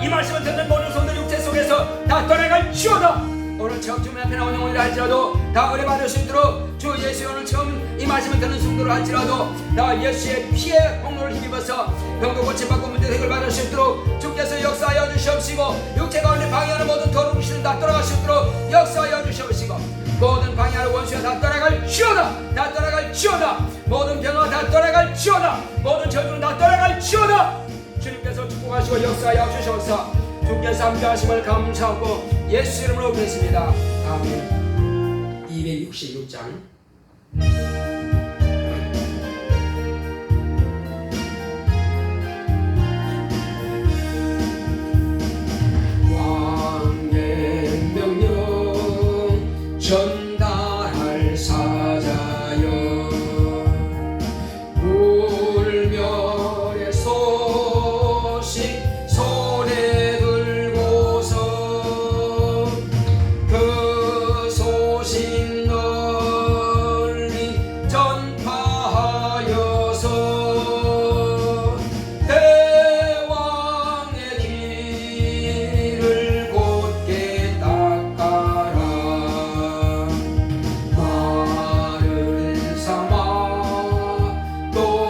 이 말씀을 듣는 모든 손들 육체 속에서 다 떠나갈 지어다. 오늘 처음 주님 앞에 나온 영혼이라 할지라도 다 은혜받을 수 있도록 주 예수의 오늘 처음 이 말씀을 듣는 성도를 할지라도 다 예수의 피의 공로를 힘입어서 병도 고침받고 문제 모든 행을 받을 수 있도록 주께서 역사하여 주시옵시고 육체 가운데 방해하는 모든 더러운 귀신은 다 떠나갈 수 있도록 역사하여 주시옵시고 모든 방해하는 원수가 다 떠나갈지어다. 다 떠나갈지어다. 모든 병화 다 떠나갈지어다. 모든 저주는 다 떠나갈지어다. 주님께서 축복하시고 역사하여 주셔서 주께서 함께하심을 감사하고 예수 이름으로 기도했습니다. 아멘. 266장 전달할 사자여 불멸의 소식 손에 들고서 그 소식 널리 전파하여서 대왕의 길을 곧게 닦아라.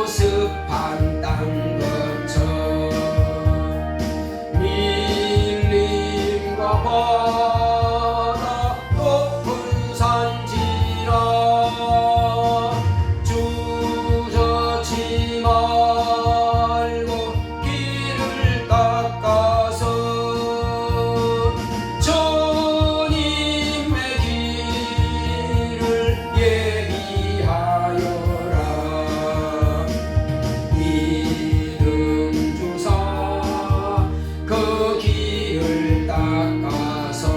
습한 땅 거쳐 밀림과 바다 높은 산지라 주저치 말고 길을 닦아서 주님의 길을 예비하여라. 믿음 주사 그 길을 닦아서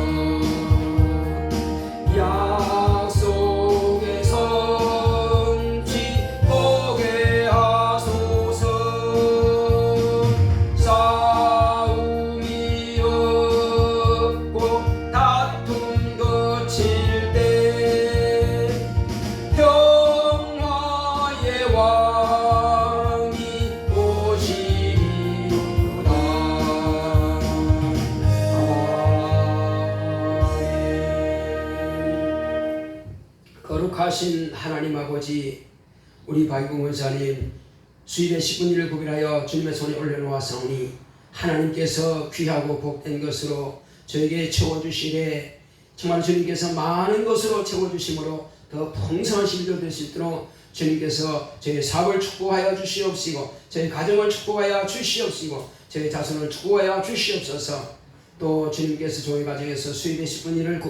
약속의 성취 보게 하소서. 싸움이 없고 다툼 거칠 때 평화의 왕이 오시리로다. 거룩하신 하나님 아버지, 우리 박이봉 원사님 수입의 10분 1을 구별하여 주님의 손에 올려놓았사오니 하나님께서 귀하고 복된 것으로 저에게 채워주시되 정말 주님께서 많은 것으로 채워주심으로 더 풍성한 시비를 될 수 있도록 주님께서 저희 사업을 축복하여 주시옵시고 저희 가정을 축복하여 주시옵시고 저희 자손을 축복하여 주시옵소서. 또 주님께서 저희 가정에서 수입의 10분 1을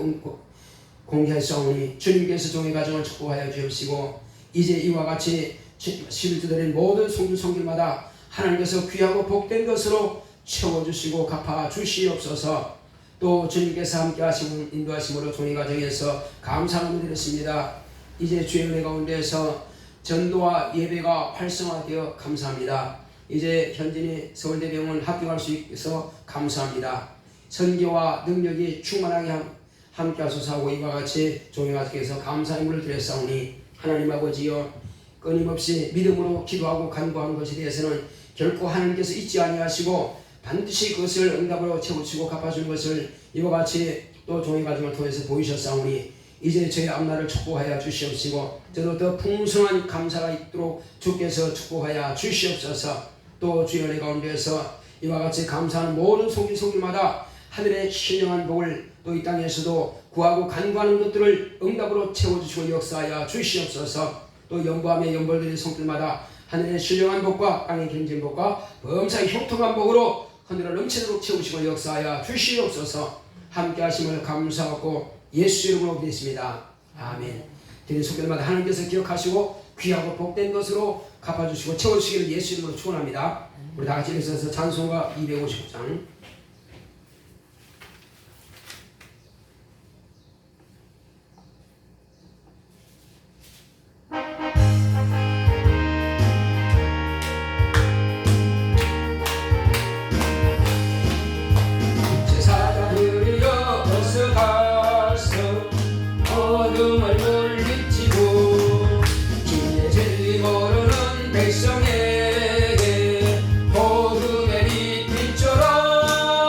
공개하사오니 주님께서 종의 가정을 축복하여 주옵시고 이제 이와 같이 11주 드린 모든 성주 성길마다 하나님께서 귀하고 복된 것으로 채워주시고 갚아 주시옵소서. 또 주님께서 함께 하시고 인도하심으로 종의 가정에서 감사함을 드렸습니다. 이제 주의 은혜 가운데에서 전도와 예배가 활성화되어 감사합니다. 이제 현진이 서울대병원 합격할 수 있어서 감사합니다. 선교와 능력이 충만하게 함께 하소서. 이와 같이 종의 가정에서 감사의 물을 드렸사오니 하나님 아버지여 끊임없이 믿음으로 기도하고 간구하는 것에 대해서는 결코 하나님께서 잊지 아니하시고 반드시 그것을 응답으로 채우시고 갚아주는 것을 이와 같이 또 종의 가정을 통해서 보이셨사오니 이제 저의 앞날을 축복하여 주시옵시고 저도 더 풍성한 감사가 있도록 주께서 축복하여 주시옵소서. 또 주의 은혜 가운데에서 이와 같이 감사하는 모든 손길마다 하늘의 신령한 복을 또 이 땅에서도 구하고 간구하는 것들을 응답으로 채워주시고 역사하여 주시옵소서. 또 연보함의 연벌들의 손길마다 하늘의 신령한 복과 땅의 기름진 복과 범사의 형통한 복으로 하늘을 넘치도록 채우시고 역사하여 주시옵소서. 함께 하심을 감사하고 예수 이름으로 기도했습니다. 아멘. 드린 손길마다 하나님께서 기억하시고 귀하고 복된 것으로 갚아주시고 채워주시기를 예수 이름으로 축원합니다. 우리 다 같이 일어서서 찬송가 259장 어둠을 물리치고 주의 진리 모르는 백성에게 복음의 빛 비춰라.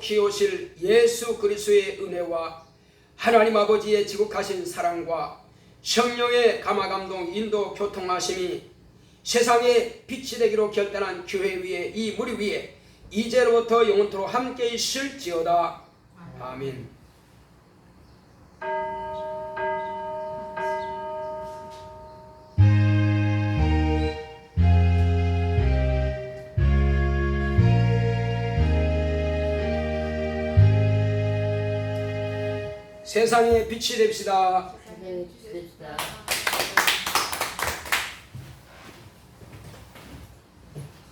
키우실 예수 그리스도의 은혜와 하나님 아버지의 지극하신 사랑과 성령의 감화감동 인도 교통하심이 세상의 빛이 되기로 결단한 교회 위에 이 무리 위에 이제로부터 영원토록 함께 있을지어다. 아멘. 세상의 빛이 됩시다. 세상의 빛이 됩시다.